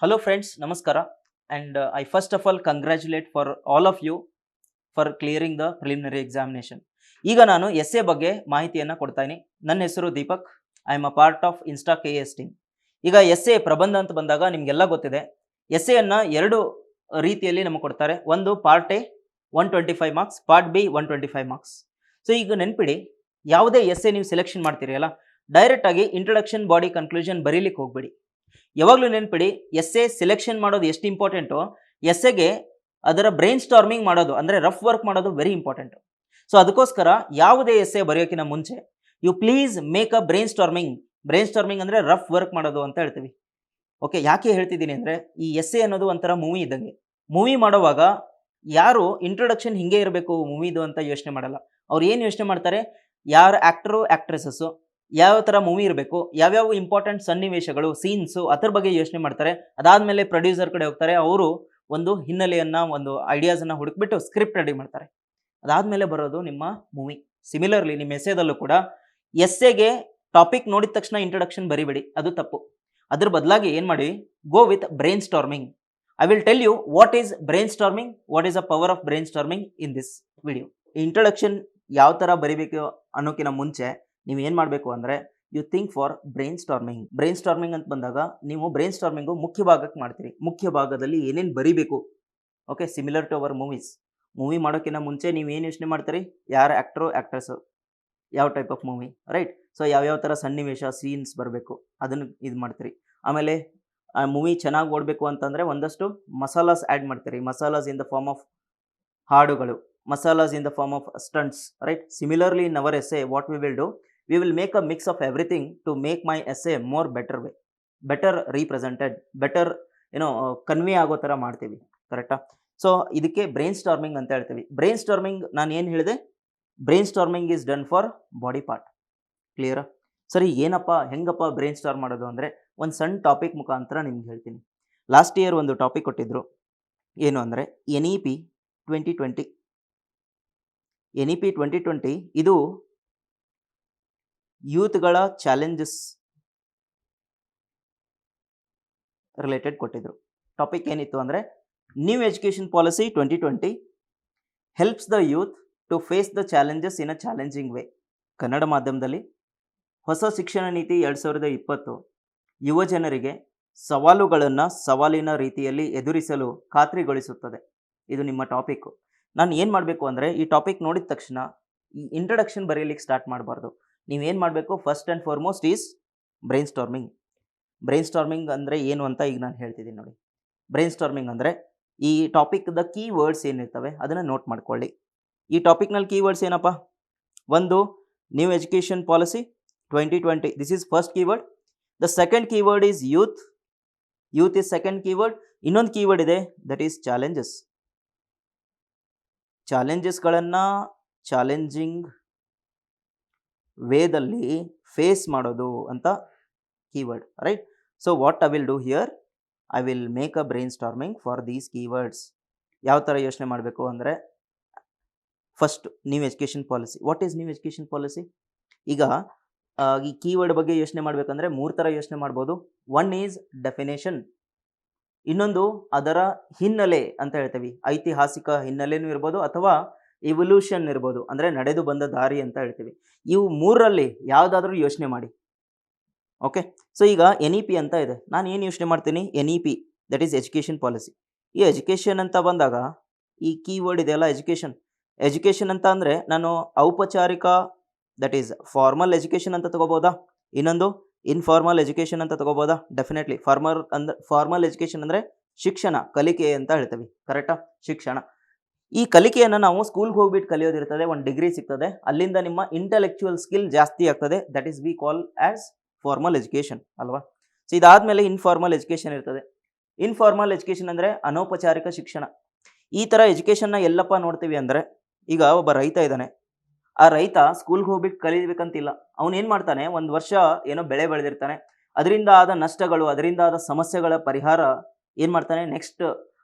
Hello friends, Namaskara, and I first of all congratulate for all of you for clearing the preliminary examination. ಈಗ ನಾನು S A ಬಗ್ಗೆ ಮಾಹಿತಿಯನ್ನು ಕೊಡ್ತಾಯಿನಿ. ನನ್ನ ಹೆಸರು Deepak. I am a part of insta K S team. ಈಗ essay ಪ್ರಬಂಧ ಅಂತ ಬಂದಾಗ ನಿಮಗೆಲ್ಲ ಗೊತ್ತಿದೆ. ಎಸ್ ಎಯನ್ನು ಎರಡು ರೀತಿಯಲ್ಲಿ ನಮಗೆ ಕೊಡ್ತಾರೆ. ಒಂದು part A 125 marks, part B 125 marks. So ಈಗ ನೆನ್ಪಿಡಿ, ಯಾವುದೇ ಎಸ್ ಎ ನೀವು ಸೆಲೆಕ್ಷನ್ ಮಾಡ್ತೀರಿ ಅಲ್ಲ, ಡೈರೆಕ್ಟಾಗಿ ಇಂಟ್ರೊಡಕ್ಷನ್, ಬಾಡಿ, ಕನ್ಕ್ಲೂಷನ್ ಬರೀಲಿಕ್ಕೆ ಹೋಗ್ಬೇಡಿ. ಯಾವಾಗಲೂ ನೆನ್ಪಿಡಿ, ಎಸ್ ಎ ಸೆಲೆಕ್ಷನ್ ಮಾಡೋದು ಎಷ್ಟು ಇಂಪಾರ್ಟೆಂಟು, ಎಸ್ ಎಗೆ ಅದರ ಬ್ರೈನ್ ಸ್ಟಾರ್ಮಿಂಗ್ ಮಾಡೋದು ಅಂದರೆ ರಫ್ ವರ್ಕ್ ಮಾಡೋದು ವೆರಿ ಇಂಪಾರ್ಟೆಂಟು. ಸೊ ಅದಕ್ಕೋಸ್ಕರ ಯಾವುದೇ ಎಸ್ ಎ ಬರೆಯೋಕ್ಕಿಂತ ಮುಂಚೆ you please make a brainstorming ಅಂದರೆ ರಫ್ ವರ್ಕ್ ಮಾಡೋದು ಅಂತ ಹೇಳ್ತೀವಿ. ಓಕೆ, ಯಾಕೆ ಹೇಳ್ತಿದ್ದೀನಿ ಅಂದರೆ ಈ ಎಸ್ ಎ ಅನ್ನೋದು ಒಂಥರ ಮೂವಿ ಇದ್ದಂಗೆ. ಮೂವಿ ಮಾಡುವಾಗ ಯಾರು ಇಂಟ್ರೊಡಕ್ಷನ್ ಹಿಂಗೆ ಇರಬೇಕು ಮೂವಿದು ಅಂತ ಯೋಚನೆ ಮಾಡಲ್ಲ. ಅವ್ರು ಏನು ಯೋಚನೆ ಮಾಡ್ತಾರೆ, ಯಾರು ಆ್ಯಕ್ಟರು ಆ್ಯಕ್ಟ್ರೆಸಸ್ಸು, ಯಾವ ಥರ ಮೂವಿ ಇರಬೇಕು, ಯಾವ್ಯಾವ ಇಂಪಾರ್ಟೆಂಟ್ ಸನ್ನಿವೇಶಗಳು, ಸೀನ್ಸು, ಅದ್ರ ಬಗ್ಗೆ ಯೋಚನೆ ಮಾಡ್ತಾರೆ. ಅದಾದಮೇಲೆ ಪ್ರೊಡ್ಯೂಸರ್ ಕಡೆ ಹೋಗ್ತಾರೆ. ಅವರು ಒಂದು ಹಿನ್ನೆಲೆಯನ್ನು, ಒಂದು ಐಡಿಯಾಸನ್ನು ಹುಡುಕ್ಬಿಟ್ಟು ಸ್ಕ್ರಿಪ್ಟ್ ರೆಡಿ ಮಾಡ್ತಾರೆ. ಅದಾದಮೇಲೆ ಬರೋದು ನಿಮ್ಮ ಮೂವಿ. ಸಿಮಿಲರ್ಲಿ ನಿಮ್ಮ ಎಸ್ಸೆದಲ್ಲೂ ಕೂಡ ಎಸ್ಸೆಗೆ ಟಾಪಿಕ್ ನೋಡಿದ ತಕ್ಷಣ ಇಂಟ್ರೊಡಕ್ಷನ್ ಬರಿಬೇಡಿ, ಅದು ತಪ್ಪು. ಅದ್ರ ಬದಲಾಗಿ ಏನು ಮಾಡಿ, go with brainstorming. I will tell you what is brainstorming, what is a power of brainstorming in this video. Introduction ಯಾವ ಥರ ಬರಿಬೇಕು ಅನ್ನೋಕ್ಕಿಂತ ಮುಂಚೆ ನೀವು ಏನು ಮಾಡಬೇಕು ಅಂದರೆ you think for brainstorming ಅಂತ ಬಂದಾಗ ನೀವು ಬ್ರೈನ್ ಸ್ಟಾರ್ಮಿಂಗು ಮುಖ್ಯ ಭಾಗಕ್ಕೆ ಮಾಡ್ತೀರಿ. ಮುಖ್ಯ ಭಾಗದಲ್ಲಿ ಏನೇನು ಬರಿಬೇಕು. Okay, similar to our movie ಮಾಡೋಕ್ಕಿಂತ ಮುಂಚೆ ನೀವು ಏನು ಯೋಚನೆ ಮಾಡ್ತೀರಿ, ಯಾರು ಆ್ಯಕ್ಟ್ರು ಆ್ಯಕ್ಟ್ರೆಸ್ಸು, ಯಾವ type of movie, right. So ಯಾವ್ಯಾವ ಥರ ಸನ್ನಿವೇಶ, ಸೀನ್ಸ್ ಬರಬೇಕು, ಅದನ್ನು ಇದು ಮಾಡ್ತೀರಿ. ಆಮೇಲೆ ಆ ಮೂವಿ ಚೆನ್ನಾಗಿ ಓಡಬೇಕು ಅಂತಂದರೆ ಒಂದಷ್ಟು ಮಸಾಲಾಸ್ ಆ್ಯಡ್ ಮಾಡ್ತೀರಿ. Masalas in the form of ಹಾಡುಗಳು, masalas in the form of stunts, right. Similarly in our essay what we will do, we will make a mix of everything to make my essay more better way, better represented, better convey ಆಗೋ ಥರ ಮಾಡ್ತೀವಿ, ಕರೆಕ್ಟಾ. So ಇದಕ್ಕೆ brain storming ಅಂತ ಹೇಳ್ತೀವಿ. Brain storming ನಾನು ಏನು ಹೇಳಿದೆ, brainstorming is done for body part. ಕ್ಲಿಯರಾ? ಸರಿ, ಏನಪ್ಪ ಹೆಂಗಪ್ಪ ಬ್ರೈನ್ ಸ್ಟಾರ್ಮ್ ಮಾಡೋದು ಅಂದರೆ ಒಂದು ಸಣ್ಣ ಟಾಪಿಕ್ ಮುಖಾಂತರ ನಿಮ್ಗೆ ಹೇಳ್ತೀನಿ. ಲಾಸ್ಟ್ ಇಯರ್ ಒಂದು ಟಾಪಿಕ್ ಕೊಟ್ಟಿದ್ರು, ಏನು ಅಂದರೆ NEP 2020. NEP 2020 ಇದು ಯೂತ್ಗಳ ಚಾಲೆಂಜಸ್ ರಿಲೇಟೆಡ್ ಕೊಟ್ಟಿದ್ರು. ಟಾಪಿಕ್ ಏನಿತ್ತು ಅಂದರೆ new education policy 2020 helps the youth to face the challenges in a challenging way. Kannada ಮಾಧ್ಯಮದಲ್ಲಿ ಹೊಸ ಶಿಕ್ಷಣ ನೀತಿ 2020 ಯುವ ಜನರಿಗೆ ಸವಾಲುಗಳನ್ನು ಸವಾಲಿನ ರೀತಿಯಲ್ಲಿ ಎದುರಿಸಲು ಖಾತ್ರಿಗೊಳಿಸುತ್ತದೆ. ಇದು ನಿಮ್ಮ ಟಾಪಿಕ್ಕು. ನಾನು ಏನು ಮಾಡಬೇಕು ಅಂದರೆ ಈ ಟಾಪಿಕ್ ನೋಡಿದ ತಕ್ಷಣ ಈ ಇಂಟ್ರಡಕ್ಷನ್ ಬರೀಲಿಕ್ಕೆ ಸ್ಟಾರ್ಟ್ ಮಾಡಬಾರ್ದು. ನೀವೇನು ಮಾಡಬೇಕು, first and foremost is brainstorming ಅಂದರೆ ಏನು ಅಂತ ಈಗ ನಾನು ಹೇಳ್ತಿದ್ದೀನಿ ನೋಡಿ. ಬ್ರೈನ್ ಸ್ಟಾರ್ಮಿಂಗ್ ಅಂದರೆ ಈ ಟಾಪಿಕ್ದ ಕೀ ವರ್ಡ್ಸ್ ಏನಿರ್ತವೆ ಅದನ್ನು ನೋಟ್ ಮಾಡ್ಕೊಳ್ಳಿ. ಈ ಟಾಪಿಕ್ನಲ್ಲಿ ಕೀ ವರ್ಡ್ಸ್ ಏನಪ್ಪ, ಒಂದು new education policy 2020, this is first keyword. The second keyword is youth is second keyword. ಇನ್ನೊಂದು ಕೀವರ್ಡ್ ಇದೆ, ದಟ್ ಈಸ್ ಚಾಲೆಂಜಸ್ಗಳನ್ನು ಚಾಲೆಂಜಿಂಗ್ ವೇದಲ್ಲಿ ಫೇಸ್ ಮಾಡೋದು ಅಂತ keyword, right. So what I will do here, I will make a brain storming for these keywords. ಯಾವ ಥರ ಯೋಚನೆ ಮಾಡಬೇಕು ಅಂದರೆ, first new education policy. What is new education policy? ಈಗ ಈ ಕೀವರ್ಡ್ ಬಗ್ಗೆ ಯೋಚನೆ ಮಾಡಬೇಕಂದ್ರೆ 3 ಥರ ಯೋಚನೆ ಮಾಡ್ಬೋದು. ಒನ್ ಈಸ್ ಡೆಫಿನೇಷನ್, ಇನ್ನೊಂದು ಅದರ ಹಿನ್ನೆಲೆ ಅಂತ ಹೇಳ್ತೀವಿ, ಐತಿಹಾಸಿಕ ಹಿನ್ನೆಲೆನೂ ಇರ್ಬೋದು ಅಥವಾ ಇವಲ್ಯೂಷನ್ ಇರ್ಬೋದು, ಅಂದರೆ ನಡೆದು ಬಂದ ದಾರಿ ಅಂತ ಹೇಳ್ತೀವಿ. ಇವು 3ರಲ್ಲಿ ಯಾವುದಾದ್ರೂ ಯೋಚನೆ ಮಾಡಿ. ಓಕೆ, ಸೊ ಈಗ NEP ಅಂತ ಇದೆ, ನಾನು ಏನು ಯೋಚನೆ ಮಾಡ್ತೀನಿ, NEP that is education policy. ಈ ಎಜುಕೇಷನ್ ಅಂತ ಬಂದಾಗ ಈ ಕೀವರ್ಡ್ ಇದೆಯಲ್ಲ ಎಜುಕೇಷನ್ ಅಂತ ಅಂದರೆ ನಾನು ಔಪಚಾರಿಕ ದಟ್ ಈಸ್ ಫಾರ್ಮಲ್ ಎಜುಕೇಷನ್ ಅಂತ ತಗೋಬೋದಾ, ಇನ್ನೊಂದು ಇನ್ಫಾರ್ಮಲ್ ಎಜುಕೇಷನ್ ಅಂತ ತಗೋಬೋದಾ? ಡೆಫಿನೆಟ್ಲಿ ಫಾರ್ಮಲ್ ಎಜುಕೇಷನ್ ಅಂದರೆ ಶಿಕ್ಷಣ, ಕಲಿಕೆ ಅಂತ ಹೇಳ್ತೀವಿ, ಕರೆಕ್ಟಾ. ಶಿಕ್ಷಣ, ಈ ಕಲಿಕೆಯನ್ನು ನಾವು ಸ್ಕೂಲ್ಗೆ ಹೋಗ್ಬಿಟ್ಟು ಕಲಿಯೋದಿರ್ತದೆ, ಒಂದು ಡಿಗ್ರಿ ಸಿಗ್ತದೆ, ಅಲ್ಲಿಂದ ನಿಮ್ಮ ಇಂಟೆಲೆಕ್ಚುವಲ್ ಸ್ಕಿಲ್ ಜಾಸ್ತಿ ಆಗ್ತದೆ, that is we call as formal education ಅಲ್ವಾ. ಸೊ ಇದಾದಮೇಲೆ ಇನ್ಫಾರ್ಮಲ್ ಎಜುಕೇಷನ್ ಇರ್ತದೆ. ಇನ್ಫಾರ್ಮಲ್ ಎಜುಕೇಷನ್ ಅಂದರೆ ಅನೌಪಚಾರಿಕ ಶಿಕ್ಷಣ. ಈ ಥರ ಎಜುಕೇಷನ್ನ ಎಲ್ಲಪ್ಪ ನೋಡ್ತೀವಿ ಅಂದರೆ, ಈಗ ಒಬ್ಬ ರೈತ ಇದ್ದಾನೆ, ಆ ರೈತ ಸ್ಕೂಲ್ಗೆ ಹೋಗ್ಬಿಟ್ಟು ಕಲಿಬೇಕಂತಿಲ್ಲ. ಅವನೇನು ಮಾಡ್ತಾನೆ, ಒಂದು ವರ್ಷ ಏನೋ ಬೆಳೆ ಬೆಳೆದಿರ್ತಾನೆ, ಅದರಿಂದ ಆದ ನಷ್ಟಗಳು, ಅದರಿಂದ ಆದ ಸಮಸ್ಯೆಗಳ ಪರಿಹಾರ ಏನು ಮಾಡ್ತಾನೆ, ನೆಕ್ಸ್ಟ್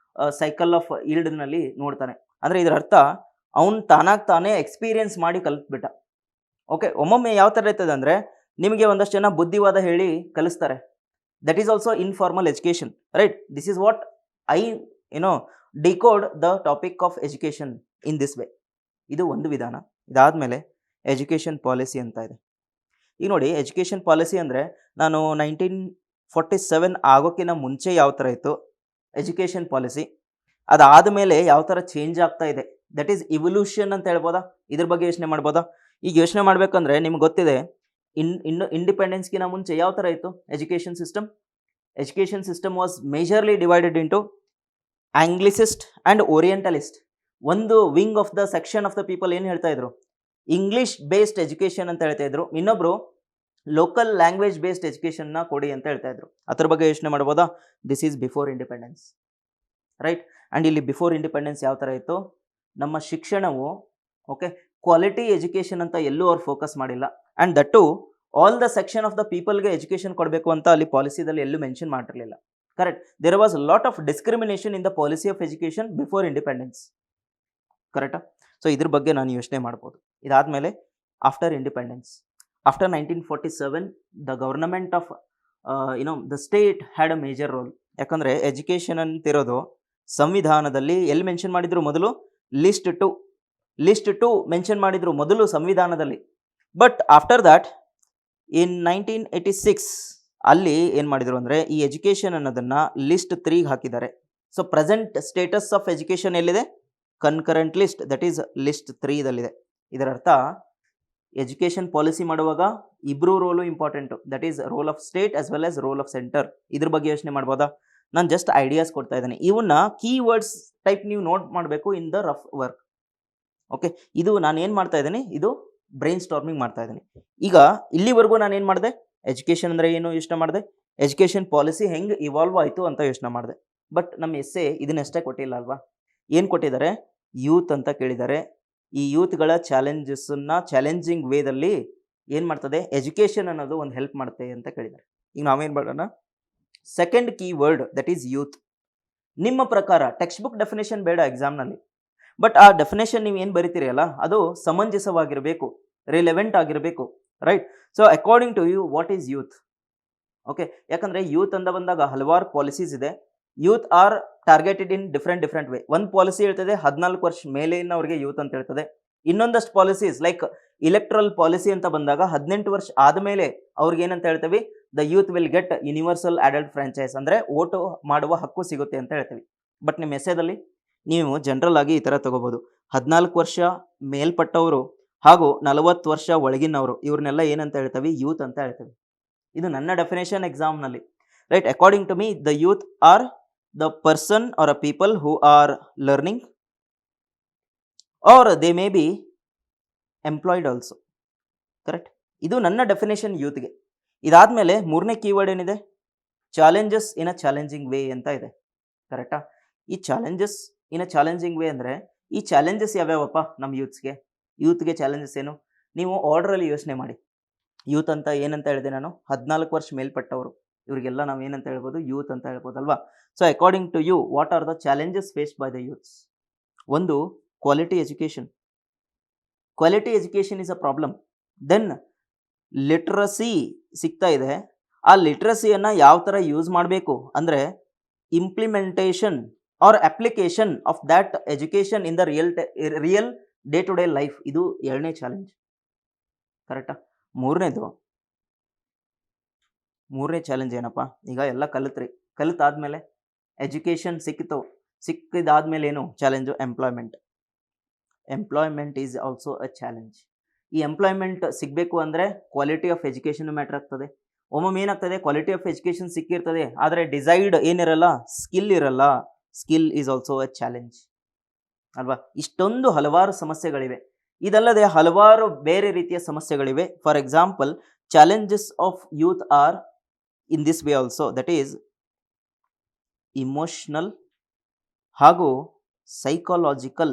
ಸೈಕಲ್ ಆಫ್ ಈಲ್ಡ್ನಲ್ಲಿ ನೋಡ್ತಾನೆ. ಅಂದರೆ ಇದರ ಅರ್ಥ ಅವನು ತಾನೇ ಎಕ್ಸ್ಪೀರಿಯನ್ಸ್ ಮಾಡಿ ಕಲಿತ್ಬಿಟ್ಟ. ಓಕೆ, ಒಮ್ಮೊಮ್ಮೆ ಯಾವ ಥರ ಇರ್ತದೆ ಅಂದರೆ ನಿಮಗೆ ಒಂದಷ್ಟು ಜನ ಬುದ್ಧಿವಾದ ಹೇಳಿ ಕಲಿಸ್ತಾರೆ, that is also informal education, right? This is what I decode the topic of education in this way. ಇದು ಒಂದು ವಿಧಾನ. ಇದಾದ್ಮೇಲೆ ಎಜುಕೇಷನ್ ಪಾಲಿಸಿ ಅಂತ ಇದೆ. ಈಗ ನೋಡಿ, ಎಜುಕೇಷನ್ ಪಾಲಿಸಿ ಅಂದರೆ ನಾನು 1947 ಆಗೋಕ್ಕಿಂತ ಮುಂಚೆ ಯಾವ ಥರ ಇತ್ತು ಎಜುಕೇಷನ್ ಪಾಲಿಸಿ, ಅದಾದಮೇಲೆ ಯಾವ ಥರ ಚೇಂಜ್ ಆಗ್ತಾ ಇದೆ, ದಟ್ ಈಸ್ ಇವಲ್ಯೂಷನ್ ಅಂತ ಹೇಳ್ಬೋದಾ? ಇದ್ರ ಬಗ್ಗೆ ಯೋಚನೆ ಮಾಡ್ಬೋದಾ? ಈಗ ಯೋಚನೆ ಮಾಡಬೇಕಂದ್ರೆ ನಿಮ್ಗೆ ಗೊತ್ತಿದೆ, ಇಂಡಿಪೆಂಡೆನ್ಸ್ಗಿನ ಮುಂಚೆ ಯಾವ ಥರ ಇತ್ತು education system? Education system was majorly divided into anglicist and orientalist. ಒಂದು wing of the section of the people ಏನು ಹೇಳ್ತಾ ಇದ್ರು, ಇಂಗ್ಲಿಷ್ ಬೇಸ್ಡ್ ಎಜುಕೇಷನ್ ಅಂತ ಹೇಳ್ತಾ ಇದ್ರು. ಇನ್ನೊಬ್ರು ಲೋಕಲ್ ಲ್ಯಾಂಗ್ವೇಜ್ ಬೇಸ್ಡ್ ಎಜುಕೇಷನ್ನ ಕೊಡಿ ಅಂತ ಹೇಳ್ತಾ ಇದ್ರು. ಅದ್ರ ಬಗ್ಗೆ ಯೋಚನೆ ಮಾಡ್ಬೋದಾ? This is before independence, right? And ಇಲ್ಲಿ ಬಿಫೋರ್ ಇಂಡಿಪೆಂಡೆನ್ಸ್ ಯಾವ ಥರ ಇತ್ತು? ನಮ್ಮ ಶಿಕ್ಷಣವು ಓಕೆ ಕ್ವಾಲಿಟಿ ಎಜುಕೇಷನ್ ಅಂತ ಎಲ್ಲೂ ಅವ್ರು ಫೋಕಸ್ ಮಾಡಿಲ್ಲ. And that to all the section of the ಪೀಪಲ್ಗೆ ಎಜುಕೇಷನ್ ಕೊಡಬೇಕು ಅಂತ ಅಲ್ಲಿ ಪಾಲಿಸಿದಲ್ಲಿ ಎಲ್ಲೂ ಮೆನ್ಷನ್ ಮಾಡಿರಲಿಲ್ಲ. Correct? There was lot of discrimination in the policy of education before independence. ಕರೆಕ್ಟಾ? ಸೊ ಇದ್ರ ಬಗ್ಗೆ ನಾನು ಯೋಚನೆ ಮಾಡ್ಬೋದು. ಇದಾದಮೇಲೆ after independence, after 1947 the government of the state had a major role. ಯಾಕಂದರೆ ಎಜುಕೇಷನ್ ಅಂತಿರೋದು ಸಂವಿಧಾನದಲ್ಲಿ ಎಲ್ಲಿ ಮೆನ್ಷನ್ ಮಾಡಿದ್ರು ಮೊದಲು? ಲಿಸ್ಟ್ ಟು ಮೆನ್ಷನ್ ಮಾಡಿದ್ರು ಮೊದಲು ಸಂವಿಧಾನದಲ್ಲಿ. ಬಟ್ ಆಫ್ಟರ್ ದ್ಯಾಟ್ ಇನ್ 1986 ಅಲ್ಲಿ ಏನು ಮಾಡಿದ್ರು ಅಂದರೆ ಈ ಎಜುಕೇಷನ್ ಅನ್ನೋದನ್ನು ಲಿಸ್ಟ್ 3 ಹಾಕಿದ್ದಾರೆ. So present status of education ಎಲ್ಲಿದೆ? Concurrent list, that is list 3ದಲ್ಲಿದೆ. ಇದರ ಅರ್ಥ ಎಜುಕೇಷನ್ ಪಾಲಿಸಿ ಮಾಡುವಾಗ ಇಬ್ಬರು role important, that is role of state as well as role of centre. ಇದ್ರ ಬಗ್ಗೆ ಯೋಚನೆ ಮಾಡ್ಬೋದಾ? ನಾನು ಜಸ್ಟ್ ಐಡಿಯಾಸ್ ಕೊಡ್ತಾ ಇದ್ದೀನಿ. ಇವನ್ನ ಕೀವರ್ಡ್ಸ್ ಟೈಪ್ ನೀವು ನೋಟ್ ಮಾಡಬೇಕು in the rough work. Okay, ಇದು ನಾನು ಏನು ಮಾಡ್ತಾ ಇದ್ದೀನಿ, ಇದು ಬ್ರೈನ್ ಸ್ಟಾರ್ಮಿಂಗ್ ಮಾಡ್ತಾ ಇದ್ದೀನಿ. ಈಗ ಇಲ್ಲಿವರೆಗೂ ನಾನು ಏನು ಮಾಡಿದೆ? ಎಜುಕೇಷನ್ ಅಂದರೆ ಏನು ಯೋಚನೆ ಮಾಡಿದೆ, ಎಜುಕೇಷನ್ ಪಾಲಿಸಿ ಹೆಂಗೆ ಇವಾಲ್ವ್ ಆಯಿತು ಅಂತ ಯೋಚನೆ ಮಾಡಿದೆ. ಬಟ್ ನಮ್ಮ ಎಸ್ಸೆ ಇದನ್ನಷ್ಟೇ ಕೊಟ್ಟಿಲ್ಲ ಅಲ್ವಾ? ಏನು ಕೊಟ್ಟಿದ್ದಾರೆ? ಯೂತ್ ಅಂತ ಕೇಳಿದ್ದಾರೆ. ಈ ಯೂತ್ಗಳ ಚಾಲೆಂಜಸ್ಸನ್ನು ಚಾಲೆಂಜಿಂಗ್ ವೇದಲ್ಲಿ ಏನು ಮಾಡ್ತದೆ, ಎಜುಕೇಷನ್ ಅನ್ನೋದು ಒಂದು ಹೆಲ್ಪ್ ಮಾಡುತ್ತೆ ಅಂತ ಕೇಳಿದ್ದಾರೆ. ಈಗ ನಾವೇನು ಮಾಡೋಣ? Second key word that is youth. ನಿಮ್ಮ ಪ್ರಕಾರ ಟೆಕ್ಸ್ಟ್ ಬುಕ್ ಡೆಫಿನೇಷನ್ ಬೇಡ ಎಕ್ಸಾಮ್ನಲ್ಲಿ, ಬಟ್ ಆ ಡೆಫಿನೇಷನ್ ನೀವು ಏನು ಬರಿತೀರಿ ಅಲ್ಲ, ಅದು ಸಮಂಜಸವಾಗಿರಬೇಕು, ರಿಲೆವೆಂಟ್ ಆಗಿರಬೇಕು, right? So according to you what is youth? Okay, ಯಾಕಂದರೆ ಯೂತ್ ಅಂತ ಬಂದಾಗ ಹಲವಾರು ಪಾಲಿಸೀಸ್ ಇದೆ. Youth are targeted in different way. ಒಂದು ಪಾಲಿಸಿ ಹೇಳ್ತದೆ 14 ವರ್ಷ ಮೇಲಿನವ್ರಿಗೆ ಯೂತ್ ಅಂತ ಹೇಳ್ತದೆ. ಇನ್ನೊಂದಷ್ಟು ಪಾಲಿಸೀಸ್ ಲೈಕ್ ಇಲೆಕ್ಟ್ರಲ್ ಪಾಲಿಸಿ ಅಂತ ಬಂದಾಗ 18 ವರ್ಷ ಆದಮೇಲೆ ಅವ್ರಿಗೆ ಏನಂತ ಹೇಳ್ತೀವಿ? The youth will get universal adult franchise, ಅಂದರೆ ಓಟು ಮಾಡುವ ಹಕ್ಕು ಸಿಗುತ್ತೆ ಅಂತ ಹೇಳ್ತೀವಿ. ಬಟ್ ನಿಮ್ಮ ಎಸ್ಸೆದಲ್ಲಿ ನೀವು ಜನರಲ್ ಆಗಿ ಈ ಥರ ತಗೋಬೋದು, 14 ವರ್ಷ ಮೇಲ್ಪಟ್ಟವರು ಹಾಗೂ 40 ವರ್ಷ ಒಳಗಿನವರು, ಇವ್ರನ್ನೆಲ್ಲ ಏನಂತ ಹೇಳ್ತೀವಿ? ಯೂತ್ ಅಂತ ಹೇಳ್ತೀವಿ. ಇದು ನನ್ನ ಡೆಫಿನೇಷನ್ ಎಕ್ಸಾಮ್ನಲ್ಲಿ, right? According to me the youth are the person or a people who are learning or they may be employed also. Correct? ಇದು ನನ್ನ ಡೆಫಿನೇಷನ್ ಯೂತ್ಗೆ. ಇದಾದಮೇಲೆ ಮೂರನೇ ಕೀವರ್ಡ್ ಏನಿದೆ? Challenges in a challenging way ಅಂತ ಇದೆ. ಕರೆಕ್ಟಾ? ಈ challenges in a challenging way ಅಂದರೆ ಈ ಚಾಲೆಂಜಸ್ ಯಾವ್ಯಾವಪ್ಪ ನಮ್ಮ ಯೂತ್ಗೆ ಚಾಲೆಂಜಸ್ ಏನು? ನೀವು ಆರ್ಡ್ರಲ್ಲಿ ಯೋಚನೆ ಮಾಡಿ. ಯೂತ್ ಅಂತ ಏನಂತ ಹೇಳಿದೆ ನಾನು? 14 ವರ್ಷ ಮೇಲ್ಪಟ್ಟವರು, ಇವರಿಗೆಲ್ಲ ನಾವು ಏನಂತ ಹೇಳ್ಬೋದು? ಯೂತ್ ಅಂತ ಹೇಳ್ಬೋದಲ್ವಾ? So according to you what are the challenges faced by the youths? ಒಂದು, quality education. Quality education is a problem. Then literacy ಸಿಗ್ತಾ ಇದೆ. ಆ ಲಿಟ್ರಸಿಯನ್ನು ಯಾವ ಥರ ಯೂಸ್ ಮಾಡಬೇಕು ಅಂದರೆ implementation or application of that education in the real day to day life. ಇದು ಎರಡನೇ ಚಾಲೆಂಜ್. ಕರೆಕ್ಟಾ? ಮೂರನೇ ಚಾಲೆಂಜ್ ಏನಪ್ಪ? ಈಗ ಎಲ್ಲ ಕಲಿತಾದ್ಮೇಲೆ ಎಜುಕೇಷನ್ ಸಿಕ್ಕಿದಾದ್ಮೇಲೆ ಏನು challenge? Employment is also a challenge. ಈ ಎಂಪ್ಲಾಯ್ಮೆಂಟ್ ಸಿಗಬೇಕು ಅಂದರೆ ಕ್ವಾಲಿಟಿ ಆಫ್ ಎಜುಕೇಷನ್ ಮ್ಯಾಟ್ರ್ ಆಗ್ತದೆ. ಒಮ್ಮೊಮ್ಮೆ ಏನಾಗ್ತದೆ? ಕ್ವಾಲಿಟಿ ಆಫ್ ಎಜುಕೇಷನ್ ಸಿಕ್ಕಿರ್ತದೆ, ಆದರೆ ಡಿಸೈರ್ಡ್ ಏನಿರಲ್ಲ, ಸ್ಕಿಲ್ ಇರಲ್ಲ. Skill is also a challenge ಅಲ್ವಾ? ಇಷ್ಟೊಂದು ಹಲವಾರು ಸಮಸ್ಯೆಗಳಿವೆ. ಇದಲ್ಲದೆ ಹಲವಾರು ಬೇರೆ ರೀತಿಯ ಸಮಸ್ಯೆಗಳಿವೆ. For example, challenges of youth are in this way also, that is emotional ಹಾಗೂ ಸೈಕಾಲಜಿಕಲ್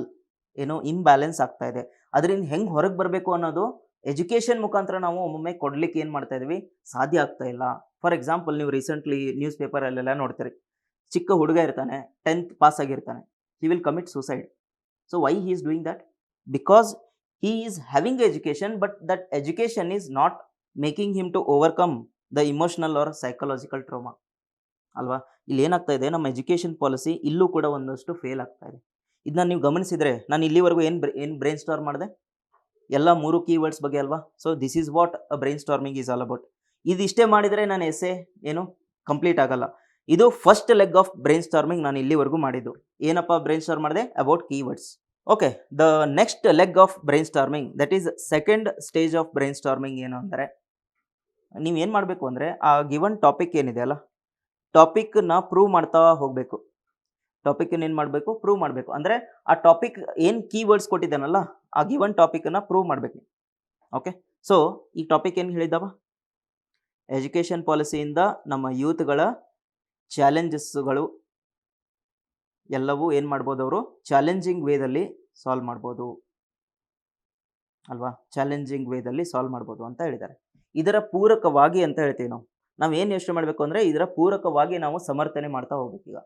ಇಂಬ್ಯಾಲೆನ್ಸ್ ಆಗ್ತಾ ಇದೆ. ಅದರಿಂದ ಹೆಂಗೆ ಹೊರಗೆ ಬರಬೇಕು ಅನ್ನೋದು ಎಜುಕೇಷನ್ ಮುಖಾಂತರ ನಾವು ಒಮ್ಮೊಮ್ಮೆ ಕೊಡ್ಲಿಕ್ಕೆ ಏನು ಮಾಡ್ತಾ ಇದೀವಿ? ಸಾಧ್ಯ ಆಗ್ತಾ ಇಲ್ಲ. ಫಾರ್ ಎಕ್ಸಾಂಪಲ್, ನೀವು ರೀಸೆಂಟ್ಲಿ ನ್ಯೂಸ್ ಪೇಪರಲ್ಲೆಲ್ಲ ನೋಡ್ತೀರಿ, ಚಿಕ್ಕ ಹುಡುಗ ಇರ್ತಾನೆ, 10th ಪಾಸ್ ಆಗಿರ್ತಾನೆ, he will commit suicide. So why he is doing that? Because he is having education, but that education is not making him to overcome the emotional or psychological trauma ಅಲ್ವಾ. ಇಲ್ಲಿ ಏನಾಗ್ತಾ ಇದೆ, ನಮ್ಮ education policy ಇಲ್ಲೂ ಕೂಡ ಒಂದಷ್ಟು fail ಆಗ್ತಾ ಇದೆ. ಇದನ್ನ ನೀವು ಗಮನಿಸಿದರೆ ನಾನು ಇಲ್ಲಿವರೆಗೂ ಏನು ಬ್ರೈನ್ ಸ್ಟಾರ್ಮ್ ಮಾಡಿದೆ, ಎಲ್ಲ 3 ಕೀವರ್ಡ್ಸ್ ಬಗ್ಗೆ ಅಲ್ವಾ. So this is what a brainstorming is all about. ಇದಿಷ್ಟೇ ಮಾಡಿದರೆ ನಾನು ಎಸ್ಸೆ ಏನು ಕಂಪ್ಲೀಟ್ ಆಗಲ್ಲ. ಇದು first leg of brainstorming ನಾನು ಇಲ್ಲಿವರೆಗೂ ಮಾಡಿದ್ದು. ಏನಪ್ಪ ಬ್ರೈನ್ ಸ್ಟಾರ್ಮ್ ಮಾಡಿದೆ? About keywords. Okay, the next leg of brainstorming, that is second stage of brainstorming ಏನು ಅಂದರೆ, ನೀವೇನು ಮಾಡಬೇಕು ಅಂದರೆ ಆ ಗಿವನ್ ಟಾಪಿಕ್ ಏನಿದೆ ಅಲ್ಲ, ಟಾಪಿಕ್ನ ಪ್ರೂವ್ ಮಾಡ್ತಾ ಹೋಗಬೇಕು. ಟಾಪಿಕ್ನ ಏನು ಮಾಡಬೇಕು? ಪ್ರೂವ್ ಮಾಡಬೇಕು. ಅಂದರೆ ಆ ಟಾಪಿಕ್ ಏನು ಕೀವರ್ಡ್ಸ್ ಕೊಟ್ಟಿದ್ದಾನಲ್ಲ, ಆ ಗಿವನ್ ಟಾಪಿಕನ್ನು ಪ್ರೂವ್ ಮಾಡಬೇಕು. ಓಕೆ, ಸೊ ಈ ಟಾಪಿಕ್ ಏನು ಹೇಳಿದ್ದಾವ? ಎಜುಕೇಷನ್ ಪಾಲಿಸಿಯಿಂದ ನಮ್ಮ ಯೂತ್ಗಳ ಚಾಲೆಂಜಸ್ಗಳು ಎಲ್ಲವೂ ಏನು ಮಾಡ್ಬೋದು, ಅವರು ಚಾಲೆಂಜಿಂಗ್ ವೇದಲ್ಲಿ ಸಾಲ್ವ್ ಮಾಡ್ಬೋದು ಅಲ್ವಾ. ಚಾಲೆಂಜಿಂಗ್ ವೇದಲ್ಲಿ ಸಾಲ್ವ್ ಮಾಡ್ಬೋದು ಅಂತ ಹೇಳಿದ್ದಾರೆ. ಇದರ ಪೂರಕವಾಗಿ ಅಂತ ಹೇಳ್ತೀವಿ ನಾವು ಏನು ಯೋಚನೆ ಮಾಡಬೇಕು ಅಂದರೆ, ಇದರ ಪೂರಕವಾಗಿ ನಾವು ಸಮರ್ಥನೆ ಮಾಡ್ತಾ ಹೋಗ್ಬೇಕು. ಈಗ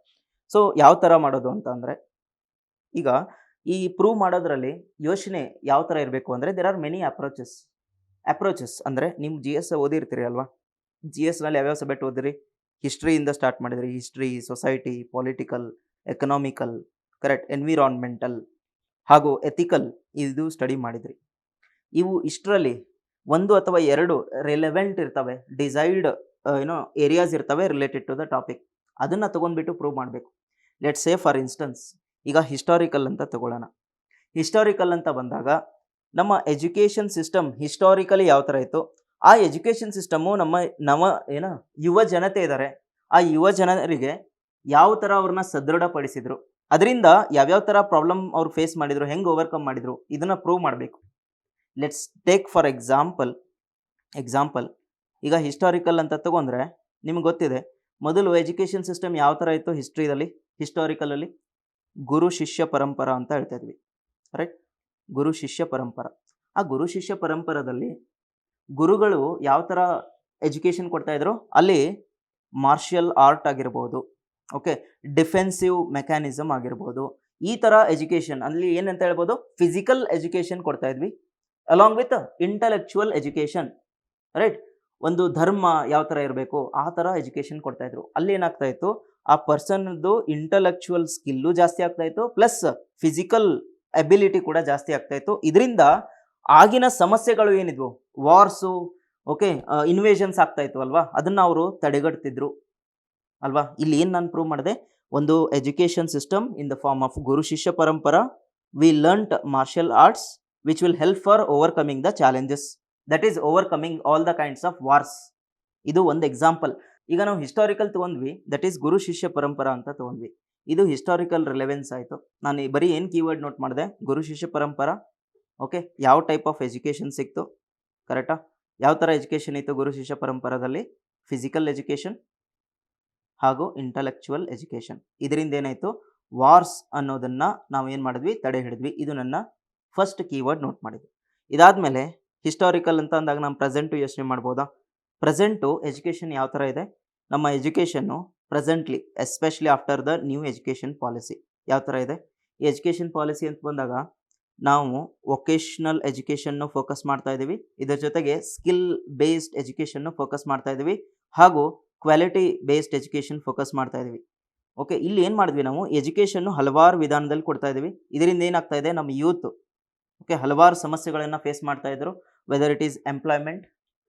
ಸೊ ಯಾವ ಥರ ಮಾಡೋದು ಅಂತ ಅಂದರೆ, ಈಗ ಈ ಪ್ರೂವ್ ಮಾಡೋದ್ರಲ್ಲಿ ಯೋಚನೆ ಯಾವ ಥರ ಇರಬೇಕು ಅಂದರೆ, ದೇರ್ ಆರ್ ಮೆನಿ ಅಪ್ರೋಚಸ್ ಅಂದರೆ, ನಿಮ್ಮ GS ಓದಿರ್ತೀರಿ ಅಲ್ವಾ. GSನಲ್ಲಿ ಯಾವ್ಯಾವ ಸಬ್ಜೆಕ್ಟ್ ಓದಿರಿ? ಹಿಸ್ಟ್ರಿಯಿಂದ ಸ್ಟಾರ್ಟ್ ಮಾಡಿದ್ರಿ. History, society, political, economical, correct, environmental ಹಾಗೂ ಎಥಿಕಲ್ ಇದು ಸ್ಟಡಿ ಮಾಡಿದ್ರಿ. ಇವು ಇಷ್ಟರಲ್ಲಿ 1 ಅಥವಾ 2 ರಿಲೆವೆಂಟ್ ಇರ್ತವೆ, ಡಿಸೈರ್ಡ್ ಏರಿಯಾಸ್ ಇರ್ತವೆ ರಿಲೇಟೆಡ್ ಟು ದ ಟಾಪಿಕ್. ಅದನ್ನು ತೊಗೊಂಡ್ಬಿಟ್ಟು ಪ್ರೂವ್ ಮಾಡಬೇಕು. ಲೆಟ್ಸ್ ಸೇ ಫಾರ್ ಇನ್ಸ್ಟೆನ್ಸ್, ಈಗ ಹಿಸ್ಟಾರಿಕಲ್ ಅಂತ ತಗೊಳ್ಳೋಣ. ಹಿಸ್ಟಾರಿಕಲ್ ಅಂತ ಬಂದಾಗ ನಮ್ಮ ಎಜುಕೇಷನ್ ಸಿಸ್ಟಮ್ ಹಿಸ್ಟಾರಿಕಲಿ ಯಾವ ಥರ ಇತ್ತು, ಆ ಎಜುಕೇಷನ್ ಸಿಸ್ಟಮು ನಮ್ಮ ಯುವ ಜನತೆ ಇದ್ದಾರೆ, ಆ ಯುವ ಜನರಿಗೆ ಯಾವ ಥರ ಅವ್ರನ್ನ ಸದೃಢಪಡಿಸಿದ್ರು, ಅದರಿಂದ ಯಾವ್ಯಾವ ಥರ ಪ್ರಾಬ್ಲಮ್ ಅವ್ರು ಫೇಸ್ ಮಾಡಿದ್ರು, ಹೆಂಗೆ ಓವರ್ಕಮ್ ಮಾಡಿದ್ರು, ಇದನ್ನು ಪ್ರೂವ್ ಮಾಡಬೇಕು. ಲೆಟ್ಸ್ ಟೇಕ್ ಫಾರ್ ಎಕ್ಸಾಂಪಲ್, ಈಗ ಹಿಸ್ಟಾರಿಕಲ್ ಅಂತ ತಗೊಂಡ್ರೆ ನಿಮ್ಗೆ ಗೊತ್ತಿದೆ, ಮೊದಲು ಎಜುಕೇಷನ್ ಸಿಸ್ಟಮ್ ಯಾವ ಥರ ಇತ್ತು ಹಿಸ್ಟಾರಿಕಲಲ್ಲಿ? ಗುರು ಶಿಷ್ಯ ಪರಂಪರಾ ಅಂತ ಹೇಳ್ತಾ ಇದ್ವಿ, ರೈಟ್. ಗುರು ಶಿಷ್ಯ ಪರಂಪರ. ಆ ಗುರು ಶಿಷ್ಯ ಪರಂಪರದಲ್ಲಿ ಗುರುಗಳು ಯಾವ ಥರ ಎಜುಕೇಷನ್ ಕೊಡ್ತಾ ಇದ್ರು, ಅಲ್ಲಿ ಮಾರ್ಷಿಯಲ್ ಆರ್ಟ್ ಆಗಿರ್ಬೋದು, ಓಕೆ, ಡಿಫೆನ್ಸಿವ್ ಮೆಕ್ಯಾನಿಸಮ್ ಆಗಿರ್ಬೋದು, ಈ ಥರ ಎಜುಕೇಷನ್ ಅಲ್ಲಿ ಏನಂತ ಹೇಳ್ಬೋದು, ಫಿಸಿಕಲ್ ಎಜುಕೇಷನ್ ಕೊಡ್ತಾ ಇದ್ವಿ along with intellectual education, right. ಒಂದು ಧರ್ಮ ಯಾವ ಥರ ಇರಬೇಕು ಆ ಥರ ಎಜುಕೇಷನ್ ಕೊಡ್ತಾ ಇದ್ರು. ಅಲ್ಲಿ ಏನಾಗ್ತಾ ಇತ್ತು, ಆ ಪರ್ಸನ್ದು ಇಂಟಲೆಕ್ಚುವಲ್ ಸ್ಕಿಲ್ಲು ಜಾಸ್ತಿ ಆಗ್ತಾ ಇತ್ತು, ಪ್ಲಸ್ ಫಿಸಿಕಲ್ ಅಬಿಲಿಟಿ ಕೂಡ ಜಾಸ್ತಿ ಆಗ್ತಾ ಇತ್ತು. ಇದರಿಂದ ಆಗಿನ ಸಮಸ್ಯೆಗಳು ಏನಿದ್ವು, ವಾರ್ಸು, ಓಕೆ, ಇನ್ವೇಷನ್ಸ್ ಆಗ್ತಾ ಇತ್ತು ಅಲ್ವಾ, ಅದನ್ನು ಅವರು ತಡೆಗಟ್ತಿದ್ರು ಅಲ್ವಾ. ಇಲ್ಲಿ ಏನು ನಾನು ಪ್ರೂವ್ ಮಾಡಿದೆ, ಒಂದು education system in the form of guru shishya parampara, we learnt martial arts which will help for overcoming the challenges, that is overcoming all the kinds of wars. ಇದು ಒಂದು ಎಕ್ಸಾಂಪಲ್. ಈಗ ನಾವು ಹಿಸ್ಟಾರಿಕಲ್ ತೊಗೊಂಡ್ವಿ, ದಟ್ ಈಸ್ ಗುರು ಶಿಷ್ಯ ಪರಂಪರಾ ಅಂತ ತೊಗೊಂಡ್ವಿ. ಇದು ಹಿಸ್ಟಾರಿಕಲ್ ರಿಲೆವೆನ್ಸ್ ಆಯಿತು. ನಾನು ಬರೀ ಏನು ಕೀವರ್ಡ್ ನೋಟ್ ಮಾಡಿದೆ, ಗುರು ಶಿಷ್ಯ ಪರಂಪರಾ, ಓಕೆ, ಯಾವ ಟೈಪ್ ಆಫ್ ಎಜುಕೇಷನ್ ಸಿಕ್ತು, ಕರೆಕ್ಟಾ, ಯಾವ ಥರ ಎಜುಕೇಷನ್ ಇತ್ತು ಗುರು ಶಿಷ್ಯ ಪರಂಪರಾದಲ್ಲಿ, ಫಿಸಿಕಲ್ ಎಜುಕೇಷನ್ ಹಾಗೂ ಇಂಟಲೆಕ್ಚುವಲ್ ಎಜುಕೇಷನ್. ಇದರಿಂದ ಏನಾಯಿತು, ವಾರ್ಸ್ ಅನ್ನೋದನ್ನು ನಾವು ಏನು ಮಾಡಿದ್ವಿ, ತಡೆ ಹಿಡಿದ್ವಿ. ಇದು ನನ್ನ ಫಸ್ಟ್ ಕೀವರ್ಡ್ ನೋಟ್ ಮಾಡಿದ್ವಿ. ಇದಾದಮೇಲೆ ಹಿಸ್ಟಾರಿಕಲ್ ಅಂತ ಅಂದಾಗ ನಮ್ಮ ಪ್ರೆಸೆಂಟು ಯೋಚನೆ ಮಾಡ್ಬೋದಾ? ಪ್ರೆಸೆಂಟು ಎಜುಕೇಷನ್ ಯಾವ ಥರ ಇದೆ, ನಮ್ಮ education presently especially after the new education policy ಯಾವ ಥರ ಇದೆ? ಈ ಎಜುಕೇಷನ್ ಪಾಲಿಸಿ ಅಂತ ಬಂದಾಗ ನಾವು ವೊಕೇಶ್ನಲ್ ಎಜುಕೇಷನ್ನು ಫೋಕಸ್ ಮಾಡ್ತಾ ಇದ್ದೀವಿ, ಇದರ ಜೊತೆಗೆ ಸ್ಕಿಲ್ ಬೇಸ್ಡ್ ಎಜುಕೇಷನ್ನು ಫೋಕಸ್ ಮಾಡ್ತಾ ಇದ್ದೀವಿ, ಹಾಗೂ ಕ್ವಾಲಿಟಿ ಬೇಸ್ಡ್ ಎಜುಕೇಷನ್ ಫೋಕಸ್ ಮಾಡ್ತಾ ಇದ್ದೀವಿ. ಓಕೆ, ಇಲ್ಲಿ ಏನು ಮಾಡಿದ್ವಿ, ನಾವು ಎಜುಕೇಷನ್ನು ಹಲವಾರು ವಿಧಾನದಲ್ಲಿ ಕೊಡ್ತಾ ಇದ್ದೀವಿ. ಇದರಿಂದ ಏನಾಗ್ತಾ ಇದೆ, ನಮ್ಮ ಯೂತ್ ಓಕೆ ಹಲವಾರು ಸಮಸ್ಯೆಗಳನ್ನು ಫೇಸ್ ಮಾಡ್ತಾ ಇದ್ರು, whether it is employment,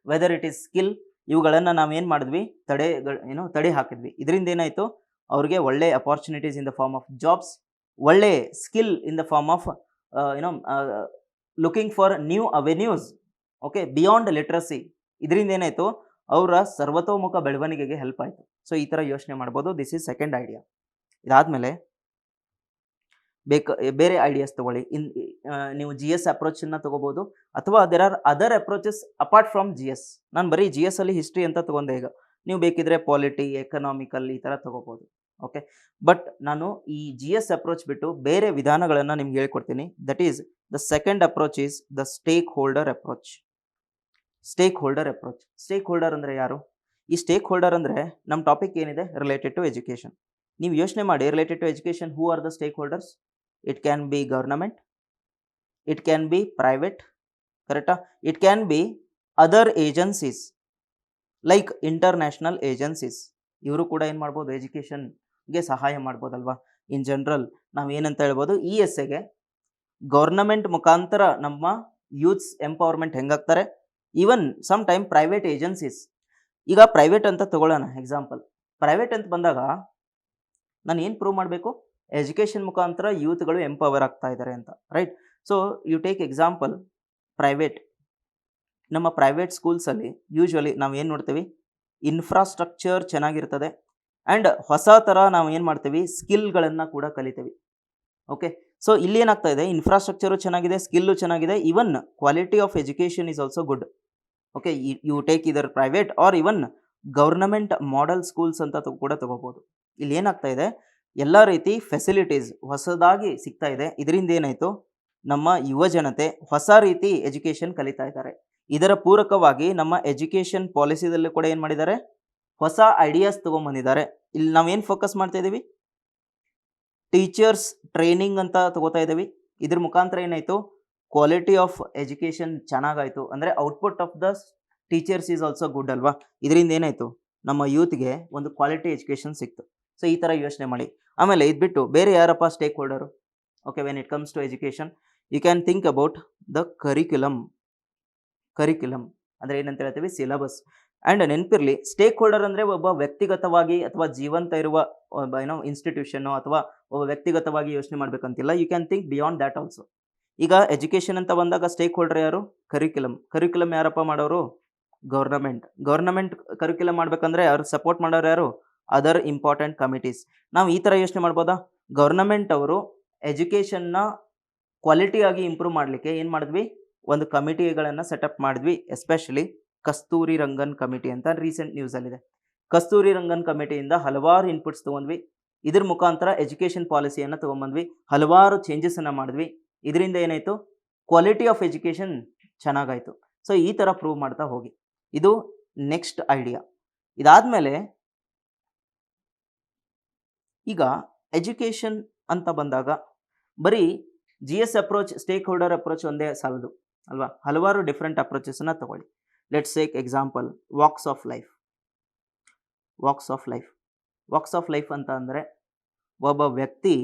whether it is skill, ಇವುಗಳನ್ನು ನಾವೇನು ಮಾಡಿದ್ವಿ, ತಡೆ ಹಾಕಿದ್ವಿ. ಇದರಿಂದ ಏನಾಯಿತು, ಅವ್ರಿಗೆ ಒಳ್ಳೆ opportunities in the form of jobs, ಒಳ್ಳೆ skill in the form of looking for new avenues, okay, beyond literacy. ಇದರಿಂದ ಏನಾಯಿತು, ಅವರ ಸರ್ವತೋಮುಖ ಬೆಳವಣಿಗೆಗೆ ಹೆಲ್ಪ್ ಆಯಿತು. ಸೊ ಈ ಥರ ಯೋಚನೆ ಮಾಡ್ಬೋದು. This is second idea. ಇದಾದಮೇಲೆ ಬೇರೆ ಐಡಿಯಾಸ್ ತೊಗೊಳ್ಳಿ. ನೀವು GS ಅಪ್ರೋಚನ್ನು ತೊಗೋಬೋದು, ಅಥವಾ there are other approaches apart from GS. ನಾನು ಬರೀ GS ಅಲ್ಲಿ ಹಿಸ್ಟ್ರಿ ಅಂತ ತೊಗೊಂಡೆ. ಈಗ ನೀವು ಬೇಕಿದ್ರೆ ಪಾಲಿಟಿ, ಎಕನಾಮಿಕಲ್ ಈ ಥರ ತೊಗೋಬೋದು. ಓಕೆ, ಬಟ್ ನಾನು ಈ GS ಅಪ್ರೋಚ್ ಬಿಟ್ಟು ಬೇರೆ ವಿಧಾನಗಳನ್ನು ನಿಮ್ಗೆ ಹೇಳ್ಕೊಡ್ತೀನಿ. That is the second approach is the stake holder approach. Stake holder ಅಂದರೆ ಯಾರು? ಈ ಸ್ಟೇಕ್ ಹೋಲ್ಡರ್ ಅಂದರೆ ನಮ್ಮ ಟಾಪಿಕ್ ಏನಿದೆ ರಿಲೇಟೆಡ್ ಟು ಎಜುಕೇಷನ್. ನೀವು ಯೋಚನೆ ಮಾಡಿ, related to education, who are the stakeholders? It can be government, it can be private, correct? It can be other agencies, like international agencies, ಇವರು ಕೂಡ ಏನು ಮಾಡ್ಬೋದು, ಎಜುಕೇಷನ್ಗೆ ಸಹಾಯ ಮಾಡ್ಬೋದಲ್ವಾ. ಇನ್ ಜನರಲ್ ನಾವು ಏನಂತ ಹೇಳ್ಬೋದು, ಇ ಎಸ್ ಎಗೆ ಗೌರ್ನಮೆಂಟ್ ಮುಖಾಂತರ ನಮ್ಮ ಯೂತ್ಸ್ ಎಂಪವರ್ಮೆಂಟ್ ಹೆಂಗಾಗ್ತಾರೆ, even some time private agencies. ಈಗ ಪ್ರೈವೇಟ್ ಅಂತ ತಗೊಳ್ಳೋಣ ಎಕ್ಸಾಂಪಲ್. ಪ್ರೈವೇಟ್ ಅಂತ ಬಂದಾಗ ನಾನು ಏನು ಪ್ರೂವ್ ಮಾಡಬೇಕು, ಎಜುಕೇಷನ್ ಮುಖಾಂತರ ಯೂತ್ಗಳು ಎಂಪವರ್ ಆಗ್ತಾ ಇದ್ದಾರೆ ಅಂತ, right. So you take example private. ನಮ್ಮ ಪ್ರೈವೇಟ್ ಸ್ಕೂಲ್ಸಲ್ಲಿ ಯೂಶ್ವಲಿ ನಾವು ಏನು ನೋಡ್ತೀವಿ, ಇನ್ಫ್ರಾಸ್ಟ್ರಕ್ಚರ್ ಚೆನ್ನಾಗಿರ್ತದೆ ಆ್ಯಂಡ್ ಹೊಸ ಥರ ನಾವು ಏನು ಮಾಡ್ತೀವಿ, ಸ್ಕಿಲ್ಗಳನ್ನು ಕೂಡ ಕಲಿತೀವಿ. ಓಕೆ, ಸೊ ಇಲ್ಲಿ ಏನಾಗ್ತಾ ಇದೆ, ಇನ್ಫ್ರಾಸ್ಟ್ರಕ್ಚರು ಚೆನ್ನಾಗಿದೆ, ಸ್ಕಿಲ್ಲು ಚೆನ್ನಾಗಿದೆ, even quality of education is also good. Okay, you take either private or even government model schools ಅಂತ ಕೂಡ ತಗೋಬೋದು. ಇಲ್ಲಿ ಏನಾಗ್ತಾ ಇದೆ, ಎಲ್ಲ ರೀತಿ ಫೆಸಿಲಿಟೀಸ್ ಹೊಸದಾಗಿ ಸಿಗ್ತಾ ಇದೆ. ಇದರಿಂದ ಏನಾಯಿತು, ನಮ್ಮ ಯುವ ಜನತೆ ಹೊಸ ರೀತಿ ಎಜುಕೇಷನ್ ಕಲಿತಾ ಇದ್ದಾರೆ. ಇದರ ಪೂರಕವಾಗಿ ನಮ್ಮ ಎಜುಕೇಷನ್ ಪಾಲಿಸಿದಲ್ಲಿ ಕೂಡ ಏನು ಮಾಡಿದ್ದಾರೆ, ಹೊಸ ಐಡಿಯಾಸ್ ತೊಗೊಂಬಂದಿದ್ದಾರೆ. ಇಲ್ಲಿ ನಾವೇನು ಫೋಕಸ್ ಮಾಡ್ತಾ ಇದ್ದೀವಿ, ಟೀಚರ್ಸ್ ಟ್ರೈನಿಂಗ್ ಅಂತ ತಗೋತಾ ಇದ್ದೀವಿ. ಇದ್ರ ಮುಖಾಂತರ ಏನಾಯಿತು, ಕ್ವಾಲಿಟಿ ಆಫ್ ಎಜುಕೇಷನ್ ಚೆನ್ನಾಗಾಯಿತು. ಅಂದರೆ output of the teachers is also good ಅಲ್ವಾ. ಇದರಿಂದ ಏನಾಯಿತು, ನಮ್ಮ ಯೂತ್ಗೆ ಒಂದು ಕ್ವಾಲಿಟಿ ಎಜುಕೇಷನ್ ಸಿಕ್ತು. ಸೊ ಈ ಥರ ಯೋಚನೆ ಮಾಡಿ. ಆಮೇಲೆ ಇದು ಬಿಟ್ಟು ಬೇರೆ ಯಾರಪ್ಪ stakeholder. Okay, when it comes to education you can think about the curriculum. Curriculum ಅಂದರೆ ಏನಂತ ಹೇಳ್ತೀವಿ, ಸಿಲಬಸ್. ಆ್ಯಂಡ್ ನೆನಪಿರಲಿ, ಸ್ಟೇಕ್ ಹೋಲ್ಡರ್ ಅಂದರೆ ಒಬ್ಬ ವ್ಯಕ್ತಿಗತವಾಗಿ ಅಥವಾ ಜೀವಂತ ಇರುವ ಒಬ್ಬ ಇನ್ಸ್ಟಿಟ್ಯೂಷನ್ನು ಅಥವಾ ಒಬ್ಬ ವ್ಯಕ್ತಿಗತವಾಗಿ ಯೋಚನೆ ಮಾಡಬೇಕಂತಿಲ್ಲ. You can think beyond that also. ಈಗ ಎಜುಕೇಷನ್ ಅಂತ ಬಂದಾಗ ಸ್ಟೇಕ್ ಹೋಲ್ಡರ್ ಯಾರು, ಕರಿಕ್ಯುಲಮ್. ಕರಿಕ್ಯುಲಮ್ ಯಾರಪ್ಪ ಮಾಡೋರು, ಗೌರ್ನಮೆಂಟ್. ಗೌರ್ನಮೆಂಟ್ ಕರಿಕ್ಯುಲಮ್ ಮಾಡಬೇಕಂದ್ರೆ ಅವ್ರು ಸಪೋರ್ಟ್ ಮಾಡೋರು ಯಾರು, ಅದರ್ ಇಂಪಾರ್ಟೆಂಟ್ ಕಮಿಟೀಸ್. ನಾವು ಈ ಥರ ಯೋಚನೆ ಮಾಡ್ಬೋದಾ, ಗೌರ್ನಮೆಂಟ್ ಅವರು ಎಜುಕೇಷನ್ನ ಕ್ವಾಲಿಟಿಯಾಗಿ ಇಂಪ್ರೂವ್ ಮಾಡಲಿಕ್ಕೆ ಏನು ಮಾಡಿದ್ವಿ, ಒಂದು ಕಮಿಟಿಗಳನ್ನು ಸೆಟಪ್ ಮಾಡಿದ್ವಿ. ಎಸ್ಪೆಷಲಿ ಕಸ್ತೂರಿ ರಂಗನ್ ಕಮಿಟಿ ಅಂತ ರೀಸೆಂಟ್ ನ್ಯೂಸಲ್ಲಿದೆ. ಕಸ್ತೂರಿ ರಂಗನ್ ಕಮಿಟಿಯಿಂದ ಹಲವಾರು ಇನ್ಪುಟ್ಸ್ ತೊಗೊಂಡ್ವಿ. ಇದ್ರ ಮುಖಾಂತರ ಎಜುಕೇಷನ್ ಪಾಲಿಸಿಯನ್ನು ತೊಗೊಂಬಂದ್ವಿ, ಹಲವಾರು ಚೇಂಜಸನ್ನು ಮಾಡಿದ್ವಿ. ಇದರಿಂದ ಏನಾಯಿತು, ಕ್ವಾಲಿಟಿ ಆಫ್ ಎಜುಕೇಷನ್ ಚೆನ್ನಾಗಾಯಿತು. ಸೊ ಈ ಥರ ಪ್ರೂವ್ ಮಾಡ್ತಾ ಹೋಗಿ. ಇದು ನೆಕ್ಸ್ಟ್ ಐಡಿಯಾ. ಇದಾದಮೇಲೆ ಈಗ ಎಜುಕೇಷನ್ ಅಂತ ಬಂದಾಗ ಬರೀ GS approach, stake holder approach ಒಂದೇ ಸಾಲದು ಅಲ್ವಾ. ಹಲವಾರು ಡಿಫ್ರೆಂಟ್ ಅಪ್ರೋಚಸ್ಸನ್ನು ತಗೊಳ್ಳಿ. Let's take example walks of life. Walks of life, walks of life ಅಂತ ಅಂದರೆ ಒಬ್ಬ ವ್ಯಕ್ತಿ,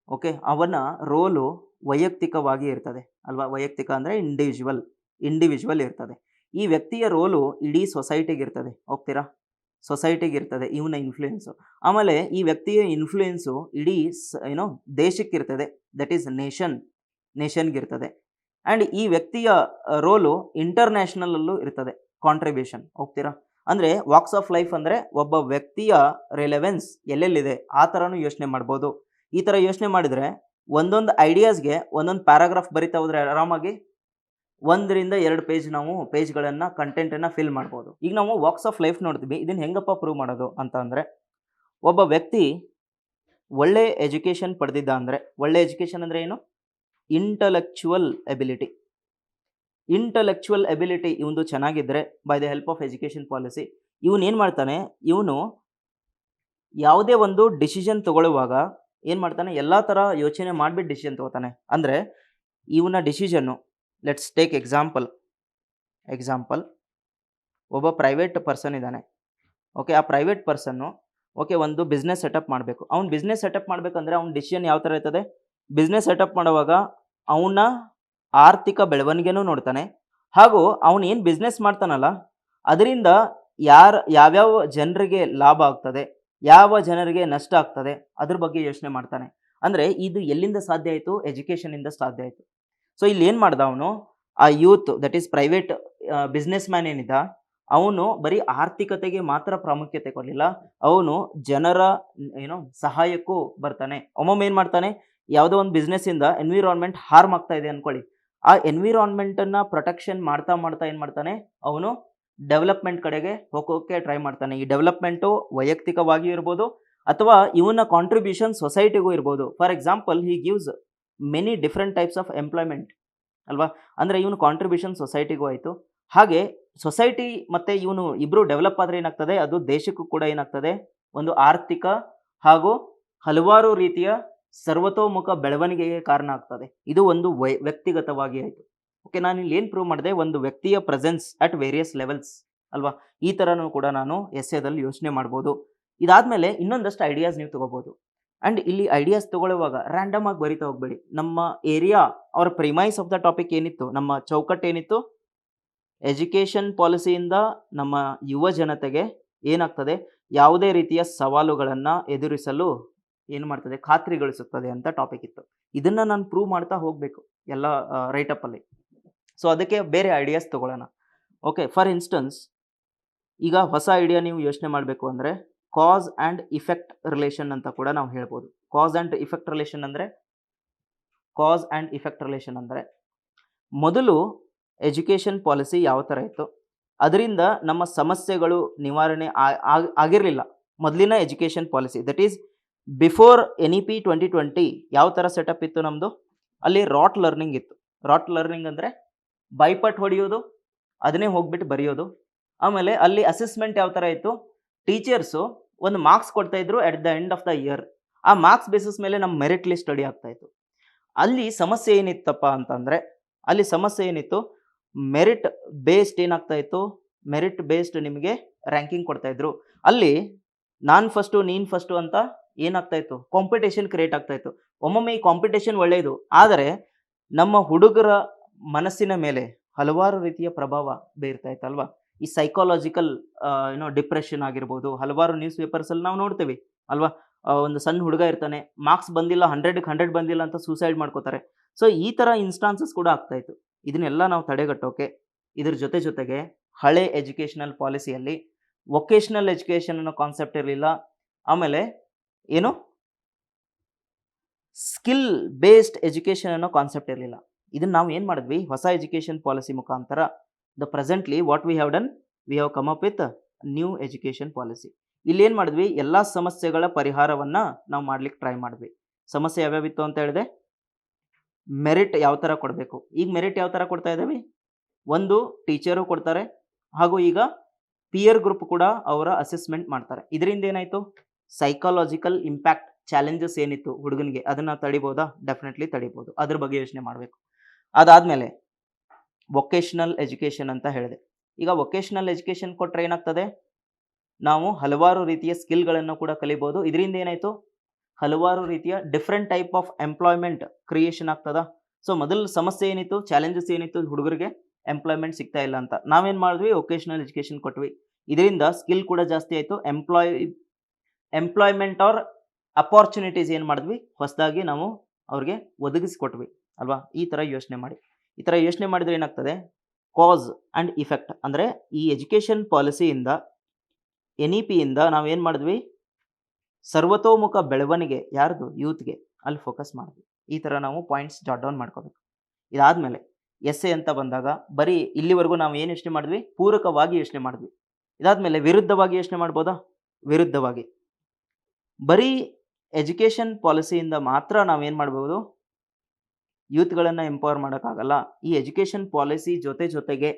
ಓಕೆ, ಅವನ ರೋಲು ವೈಯಕ್ತಿಕವಾಗಿ ಇರ್ತದೆ ಅಲ್ವಾ. ವೈಯಕ್ತಿಕ ಅಂದರೆ ಇಂಡಿವಿಜುವಲ್ ಇರ್ತದೆ. ಈ ವ್ಯಕ್ತಿಯ ರೋಲು ಇಡೀ ಸೊಸೈಟಿಗೆ ಇರ್ತದೆ. ಹೋಗ್ತೀರಾ, ಸೊಸೈಟಿಗೆ ಇರ್ತದೆ ಇವನ ಇನ್ಫ್ಲೂಯೆನ್ಸು. ಆಮೇಲೆ ಈ ವ್ಯಕ್ತಿಯ ಇನ್ಫ್ಲೂಯೆನ್ಸು ಇಡೀ ದೇಶಕ್ಕಿರ್ತದೆ, ದಟ್ ಈಸ್ ನೇಷನ್ಗಿರ್ತದೆ. ಆ್ಯಂಡ್ ಈ ವ್ಯಕ್ತಿಯ ರೋಲು ಇಂಟರ್ನ್ಯಾಷನಲ್ಲೂ ಇರ್ತದೆ, ಕಾಂಟ್ರಿಬ್ಯೂಷನ್. ಹೋಗ್ತೀರಾ, ಅಂದರೆ ವಾಕ್ಸ್ ಆಫ್ ಲೈಫ್ ಅಂದರೆ ಒಬ್ಬ ವ್ಯಕ್ತಿಯ ರಿಲೆವೆನ್ಸ್ ಎಲ್ಲೆಲ್ಲಿದೆ ಆ ಥರನೂ ಯೋಚನೆ ಮಾಡ್ಬೋದು. ಈ ಥರ ಯೋಚನೆ ಮಾಡಿದರೆ ಒಂದೊಂದು ಐಡಿಯಾಸ್ಗೆ ಒಂದೊಂದು ಪ್ಯಾರಾಗ್ರಾಫ್ ಬರಿತಾ ಹೋದರೆ ಆರಾಮಾಗಿ 1-2 ಪೇಜ್ ನಾವು ಪೇಜ್ಗಳನ್ನು ಕಂಟೆಂಟನ್ನು ಫಿಲ್ ಮಾಡ್ಬೋದು. ಈಗ ನಾವು ವಾಕ್ಸ್ ಆಫ್ ಲೈಫ್ ನೋಡ್ತೀವಿ. ಇದನ್ನು ಹೆಂಗಪ್ಪ ಪ್ರೂವ್ ಮಾಡೋದು ಅಂತ ಅಂದರೆ, ಒಬ್ಬ ವ್ಯಕ್ತಿ ಒಳ್ಳೆ ಎಜುಕೇಷನ್ ಪಡೆದಿದ್ದ ಅಂದರೆ, ಒಳ್ಳೆ ಎಜುಕೇಷನ್ ಅಂದರೆ ಏನು, ಇಂಟಲೆಕ್ಚುವಲ್ ಎಬಿಲಿಟಿ ಇವನು ಚೆನ್ನಾಗಿದ್ದರೆ by the help of education policy ಇವನು ಏನು ಮಾಡ್ತಾನೆ, ಇವನು ಯಾವುದೇ ಒಂದು ಡಿಸಿಷನ್ ತಗೊಳ್ಳುವಾಗ ಏನು ಮಾಡ್ತಾನೆ, ಎಲ್ಲ ಥರ ಯೋಚನೆ ಮಾಡಿಬಿಟ್ಟು ಡಿಸಿಷನ್ ತಗೋತಾನೆ. ಅಂದರೆ ಇವನ ಡಿಸಿಷನ್ನು, ಲೆಟ್ಸ್ ಟೇಕ್ ಎಕ್ಸಾಂಪಲ್ ಒಬ್ಬ ಪ್ರೈವೇಟ್ ಪರ್ಸನ್ ಇದ್ದಾನೆ. ಓಕೆ, ಆ ಪ್ರೈವೇಟ್ ಪರ್ಸನ್ನು ಓಕೆ ಒಂದು ಬಿಸ್ನೆಸ್ ಸೆಟಪ್ ಮಾಡಬೇಕು. ಅವ್ನು ಬಿಸ್ನೆಸ್ ಸೆಟಪ್ ಮಾಡಬೇಕಂದ್ರೆ ಅವ್ನ ಡಿಸಿಷನ್ ಯಾವ ಥರ ಇರ್ತದೆ, ಬಿಸ್ನೆಸ್ ಸೆಟಪ್ ಮಾಡುವಾಗ ಅವನ ಆರ್ಥಿಕ ಬೆಳವಣಿಗೆನೂ ನೋಡ್ತಾನೆ, ಹಾಗೂ ಅವನು ಏನು ಬಿಸ್ನೆಸ್ ಮಾಡ್ತಾನಲ್ಲ ಅದರಿಂದ ಯಾವ್ಯಾವ ಜನರಿಗೆ ಲಾಭ ಆಗ್ತದೆ, ಯಾವ ಜನರಿಗೆ ನಷ್ಟ ಆಗ್ತದೆ, ಅದ್ರ ಬಗ್ಗೆ ಯೋಚನೆ ಮಾಡ್ತಾನೆ. ಅಂದರೆ ಇದು ಎಲ್ಲಿಂದ ಸಾಧ್ಯ ಆಯಿತು, ಎಜುಕೇಷನಿಂದ ಸಾಧ್ಯ ಆಯಿತು. ಸೊ ಇಲ್ಲಿ ಏನು ಮಾಡ್ದ ಅವನು, ಆ youth that is private business man ಏನಿದ್ದ, ಅವನು ಬರೀ ಆರ್ಥಿಕತೆಗೆ ಮಾತ್ರ ಪ್ರಾಮುಖ್ಯತೆ ಕೊಡಲಿಲ್ಲ, ಅವನು ಜನರ ಸಹಾಯಕ್ಕೂ ಬರ್ತಾನೆ. ಒಮ್ಮೊಮ್ಮೆ ಏನು ಮಾಡ್ತಾನೆ, ಯಾವುದೋ ಒಂದು ಬಿಸ್ನೆಸ್ಸಿಂದ ಎನ್ವಿರಾನ್ಮೆಂಟ್ ಹಾರ್ಮ್ ಆಗ್ತಾ ಇದೆ ಅಂದ್ಕೊಳ್ಳಿ, ಆ ಎನ್ವಿರಾನ್ಮೆಂಟನ್ನು ಪ್ರೊಟೆಕ್ಷನ್ ಮಾಡ್ತಾ ಏನು ಮಾಡ್ತಾನೆ, ಅವನು ಡೆವಲಪ್ಮೆಂಟ್ ಕಡೆಗೆ ಹೋಗೋಕ್ಕೆ ಟ್ರೈ ಮಾಡ್ತಾನೆ. ಈ ಡೆವಲಪ್ಮೆಂಟು ವೈಯಕ್ತಿಕವಾಗಿ ಇರ್ಬೋದು ಅಥವಾ ಇವನ ಕಾಂಟ್ರಿಬ್ಯೂಷನ್ ಸೊಸೈಟಿಗೂ ಇರ್ಬೋದು. For example he gives many different types of employment ಅಲ್ವಾ. ಅಂದರೆ ಇವನು ಕಾಂಟ್ರಿಬ್ಯೂಷನ್ ಸೊಸೈಟಿಗೂ ಆಯಿತು, ಹಾಗೆ ಸೊಸೈಟಿ ಮತ್ತು ಇವನು ಇಬ್ಬರು ಡೆವಲಪ್ ಆದರೆ ಏನಾಗ್ತದೆ, ಅದು ದೇಶಕ್ಕೂ ಕೂಡ ಏನಾಗ್ತದೆ, ಒಂದು ಆರ್ಥಿಕ ಹಾಗೂ ಹಲವಾರು ರೀತಿಯ ಸರ್ವತೋಮುಖ ಬೆಳವಣಿಗೆಗೆ ಕಾರಣ ಆಗ್ತದೆ. ಇದು ಒಂದು ವ್ಯಕ್ತಿಗತವಾಗಿ ಆಯಿತು. ಓಕೆ, ನಾನು ಇಲ್ಲಿ ಏನು ಪ್ರೂವ್ ಮಾಡಿದೆ, ಒಂದು ವ್ಯಕ್ತಿಯ ಪ್ರೆಸೆನ್ಸ್ ಅಟ್ ವೇರಿಯಸ್ ಲೆವೆಲ್ಸ್ ಅಲ್ವಾ? ಈ ಥರನೂ ಕೂಡ ನಾನು ಎಸ್ಸೇದಲ್ಲಿ ಯೋಚನೆ ಮಾಡ್ಬೋದು. ಇದಾದಮೇಲೆ ಇನ್ನೊಂದಷ್ಟು ಐಡಿಯಾಸ್ ನೀವು ತೊಗೋಬೋದು. ಆ್ಯಂಡ್ ಇಲ್ಲಿ ಐಡಿಯಾಸ್ ತೊಗೊಳ್ಳುವಾಗ ರ್ಯಾಂಡಮ್ ಆಗಿ ಬರಿತಾ ಹೋಗಬೇಡಿ. ನಮ್ಮ ಏರಿಯಾ ಅವರ ಪ್ರಿಮೈಸ್ ಆಫ್ ದ ಟಾಪಿಕ್ ಏನಿತ್ತು, ನಮ್ಮ ಚೌಕಟ್ಟು ಏನಿತ್ತು, ಎಜುಕೇಷನ್ ಪಾಲಿಸಿಯಿಂದ ನಮ್ಮ ಯುವ ಜನತೆಗೆ ಏನಾಗ್ತದೆ, ಯಾವುದೇ ರೀತಿಯ ಸವಾಲುಗಳನ್ನು ಎದುರಿಸಲು ಏನು ಮಾಡ್ತದೆ, ಖಾತ್ರಿಗೊಳಿಸುತ್ತದೆ ಅಂತ ಟಾಪಿಕ್ ಇತ್ತು. ಇದನ್ನು ನಾನು ಪ್ರೂವ್ ಮಾಡ್ತಾ ಹೋಗಬೇಕು ಎಲ್ಲ ರೈಟಪ್ಪಲ್ಲಿ. ಸೊ ಅದಕ್ಕೆ ಬೇರೆ ಐಡಿಯಾಸ್ ತೊಗೊಳ್ಳೋಣ. ಓಕೆ, ಫಾರ್ ಇನ್ಸ್ಟನ್ಸ್ ಈಗ ಹೊಸ ಐಡಿಯಾ ನೀವು ಯೋಚನೆ ಮಾಡಬೇಕು ಅಂದರೆ ಕಾಸ್ ಆ್ಯಂಡ್ ಇಫೆಕ್ಟ್ ರಿಲೇಷನ್ ಅಂತ ಕೂಡ ನಾವು ಹೇಳ್ಬೋದು. ಕಾಸ್ ಆ್ಯಂಡ್ ಇಫೆಕ್ಟ್ ರಿಲೇಷನ್ ಅಂದರೆ ಮೊದಲು ಎಜುಕೇಷನ್ ಪಾಲಿಸಿ ಯಾವ ಥರ ಇತ್ತು, ಅದರಿಂದ ನಮ್ಮ ಸಮಸ್ಯೆಗಳು ನಿವಾರಣೆ ಆಗಿರಲಿಲ್ಲ. ಮೊದಲಿನ education policy, that is before NEP 2020 ಯಾವ ಥರ ಸೆಟಪ್ ಇತ್ತು ನಮ್ಮದು, ಅಲ್ಲಿ ರಾಟ್ ಲರ್ನಿಂಗ್ ಇತ್ತು. ರಾಟ್ ಲರ್ನಿಂಗ್ ಅಂದರೆ ಬೈಪಟ್ ಹೊಡೆಯೋದು, ಅದನ್ನೇ ಹೋಗ್ಬಿಟ್ಟು ಬರೆಯೋದು. ಆಮೇಲೆ ಅಲ್ಲಿ ಅಸೆಸ್ಮೆಂಟ್ ಯಾವ ಥರ ಇತ್ತು, ಟೀಚರ್ಸು ಒಂದು ಮಾರ್ಕ್ಸ್ ಕೊಡ್ತಾಯಿದ್ರು at the end of the year. ಆ ಮಾರ್ಕ್ಸ್ ಬೇಸಿಸ್ ಮೇಲೆ ನಮ್ಮ ಮೆರಿಟ್ ಲಿಸ್ಟ್ ಸ್ಟಡಿ ಆಗ್ತಾಯಿತ್ತು. ಅಲ್ಲಿ ಸಮಸ್ಯೆ ಏನಿತ್ತಪ್ಪ ಅಂತಂದರೆ, ಮೆರಿಟ್ ಬೇಸ್ಡ್ ಏನಾಗ್ತಾ ಇತ್ತು, ಮೆರಿಟ್ ಬೇಸ್ಡ್ ನಿಮಗೆ ರ್ಯಾಂಕಿಂಗ್ ಕೊಡ್ತಾಯಿದ್ರು. ಅಲ್ಲಿ ನಾನು ಫಸ್ಟು ನೀನು ಫಸ್ಟು ಅಂತ ಏನಾಗ್ತಾ ಇತ್ತು, ಕಾಂಪಿಟೇಷನ್ ಕ್ರಿಯೇಟ್ ಆಗ್ತಾ ಇತ್ತು. ಒಮ್ಮೊಮ್ಮೆ ಈ ಕಾಂಪಿಟೇಷನ್ ಒಳ್ಳೆಯದು, ಆದರೆ ನಮ್ಮ ಹುಡುಗರ ಮನಸ್ಸಿನ ಮೇಲೆ ಹಲವಾರು ರೀತಿಯ ಪ್ರಭಾವ ಬೀರ್ತಾ ಇತ್ತು ಅಲ್ವಾ. ಈ ಸೈಕಾಲಜಿಕಲ್ ಡಿಪ್ರೆಷನ್ ಆಗಿರ್ಬೋದು, ಹಲವಾರು ನ್ಯೂಸ್ ಪೇಪರ್ಸಲ್ಲಿ ನಾವು ನೋಡ್ತೀವಿ ಅಲ್ವಾ. ಒಂದು ಸಣ್ಣ ಹುಡುಗ ಇರ್ತಾನೆ, ಮಾರ್ಕ್ಸ್ ಬಂದಿಲ್ಲ, 100ಕ್ಕೆ 100 ಬಂದಿಲ್ಲ ಅಂತ ಸೂಸೈಡ್ ಮಾಡ್ಕೋತಾರೆ. ಸೊ ಈ ಥರ ಇನ್ಸ್ಟಾನ್ಸಸ್ ಕೂಡ ಆಗ್ತಾಯಿತ್ತು. ಇದನ್ನೆಲ್ಲ ನಾವು ತಡೆಗಟ್ಟೋಕೆ ಇದ್ರ ಜೊತೆಗೆ ಹಳೆ ಎಜುಕೇಷನಲ್ ಪಾಲಿಸಿಯಲ್ಲಿ ವೊಕೇಶ್ನಲ್ ಎಜುಕೇಷನ್ ಅನ್ನೋ ಕಾನ್ಸೆಪ್ಟ್ ಇರಲಿಲ್ಲ. ಆಮೇಲೆ ಏನು ಸ್ಕಿಲ್ ಬೇಸ್ಡ್ ಎಜುಕೇಷನ್ ಅನ್ನೋ ಕಾನ್ಸೆಪ್ಟ್ ಇರಲಿಲ್ಲ. ಇದನ್ನು ನಾವು ಏನು ಮಾಡಿದ್ವಿ, ಹೊಸ ಎಜುಕೇಷನ್ ಪಾಲಿಸಿ ಮುಖಾಂತರ presently what we have done, we have come up with new education policy. ಇಲ್ಲಿ ಏನು ಮಾಡಿದ್ವಿ, ಎಲ್ಲ ಸಮಸ್ಯೆಗಳ ಪರಿಹಾರವನ್ನು ನಾವು ಮಾಡ್ಲಿಕ್ಕೆ ಟ್ರೈ ಮಾಡಿದ್ವಿ. ಸಮಸ್ಯೆ ಯಾವ್ಯಾವಿತ್ತು ಅಂತ ಹೇಳಿದೆ, ಮೆರಿಟ್ ಯಾವ ಥರ ಕೊಡಬೇಕು. ಈಗ ಮೆರಿಟ್ ಯಾವ ಥರ ಕೊಡ್ತಾ ಇದ್ದೀವಿ, ಒಂದು ಟೀಚರು ಕೊಡ್ತಾರೆ, ಹಾಗೂ ಈಗ ಪಿಯರ್ ಗ್ರೂಪ್ ಕೂಡ ಅವರ ಅಸೆಸ್ಮೆಂಟ್ ಮಾಡ್ತಾರೆ. ಇದರಿಂದ ಏನಾಯಿತು, ಸೈಕಾಲಜಿಕಲ್ ಇಂಪ್ಯಾಕ್ಟ್ ಚಾಲೆಂಜಸ್ ಏನಿತ್ತು ಹುಡುಗನಿಗೆ, ಅದನ್ನು ತಡಿಬೋದಾ, ಡೆಫಿನೆಟ್ಲಿ ತಡಿಬೋದು. ಅದ್ರ ಬಗ್ಗೆ ಯೋಚನೆ ಮಾಡಬೇಕು. ಅದಾದಮೇಲೆ ವೊಕೇಶ್ನಲ್ ಎಜುಕೇಷನ್ ಅಂತ ಹೇಳಿದೆ. ಈಗ ವೊಕೇಶ್ನಲ್ ಎಜುಕೇಷನ್ ಕೊಟ್ಟರೆ ಏನಾಗ್ತದೆ, ನಾವು ಹಲವಾರು ರೀತಿಯ ಸ್ಕಿಲ್ಗಳನ್ನು ಕೂಡ ಕಲಿಬೋದು. ಇದರಿಂದ ಏನಾಯಿತು, ಹಲವಾರು ರೀತಿಯ different type of employment creation ಆಗ್ತದ. ಸೊ ಮೊದಲು ಸಮಸ್ಯೆ ಏನಿತ್ತು, ಚಾಲೆಂಜಸ್ ಏನಿತ್ತು, ಹುಡುಗರಿಗೆ ಎಂಪ್ಲಾಯ್ಮೆಂಟ್ ಸಿಗ್ತಾ ಇಲ್ಲ ಅಂತ. ನಾವೇನು ಮಾಡಿದ್ವಿ, ವೊಕೇಶ್ನಲ್ ಎಜುಕೇಷನ್ ಕೊಟ್ವಿ. ಇದರಿಂದ ಸ್ಕಿಲ್ ಕೂಡ ಜಾಸ್ತಿ ಆಯಿತು, ಎಂಪ್ಲಾಯ್ಮೆಂಟ್ ಆರ್ ಅಪಾರ್ಚುನಿಟೀಸ್ ಏನು ಮಾಡಿದ್ವಿ, ಹೊಸದಾಗಿ ನಾವು ಅವ್ರಿಗೆ ಒದಗಿಸಿಕೊಟ್ವಿ ಅಲ್ವಾ. ಈ ಥರ ಯೋಚನೆ ಮಾಡಿ. ಈ ಥರ ಯೋಚನೆ ಮಾಡಿದರೆ ಏನಾಗ್ತದೆ, ಕಾಸ್ ಆ್ಯಂಡ್ ಇಫೆಕ್ಟ್ ಅಂದರೆ ಈ ಎಜುಕೇಷನ್ ಪಾಲಿಸಿಯಿಂದ NEPಯಿಂದ ನಾವೇನು ಮಾಡಿದ್ವಿ, ಸರ್ವತೋಮುಖ ಬೆಳವಣಿಗೆ ಯಾರ್ದು, ಯೂತ್ಗೆ, ಅಲ್ಲಿ ಫೋಕಸ್ ಮಾಡಿದ್ವಿ. ಈ ಥರ ನಾವು ಪಾಯಿಂಟ್ಸ್ ಜಾಟ್ ಡೌನ್ ಮಾಡ್ಕೋಬೇಕು. ಇದಾದಮೇಲೆ ಎಸ್ಸೆ ಅಂತ ಬಂದಾಗ ಬರೀ ಇಲ್ಲಿವರೆಗೂ ನಾವು ಏನು ಯೋಚನೆ ಮಾಡಿದ್ವಿ, ಪೂರಕವಾಗಿ ಯೋಚನೆ ಮಾಡಿದ್ವಿ. ಇದಾದಮೇಲೆ ವಿರುದ್ಧವಾಗಿ ಯೋಚನೆ ಮಾಡ್ಬೋದಾ, ವಿರುದ್ಧವಾಗಿ ಬರೀ ಎಜುಕೇಷನ್ ಪಾಲಿಸಿಯಿಂದ ಮಾತ್ರ ನಾವೇನು ಮಾಡ್ಬೋದು, ಯೂತ್ಗಳನ್ನು ಎಂಪವರ್ ಮಾಡೋಕ್ಕಾಗಲ್ಲ. ಈ ಎಜುಕೇಷನ್ ಪಾಲಿಸಿ ಜೊತೆಗೆ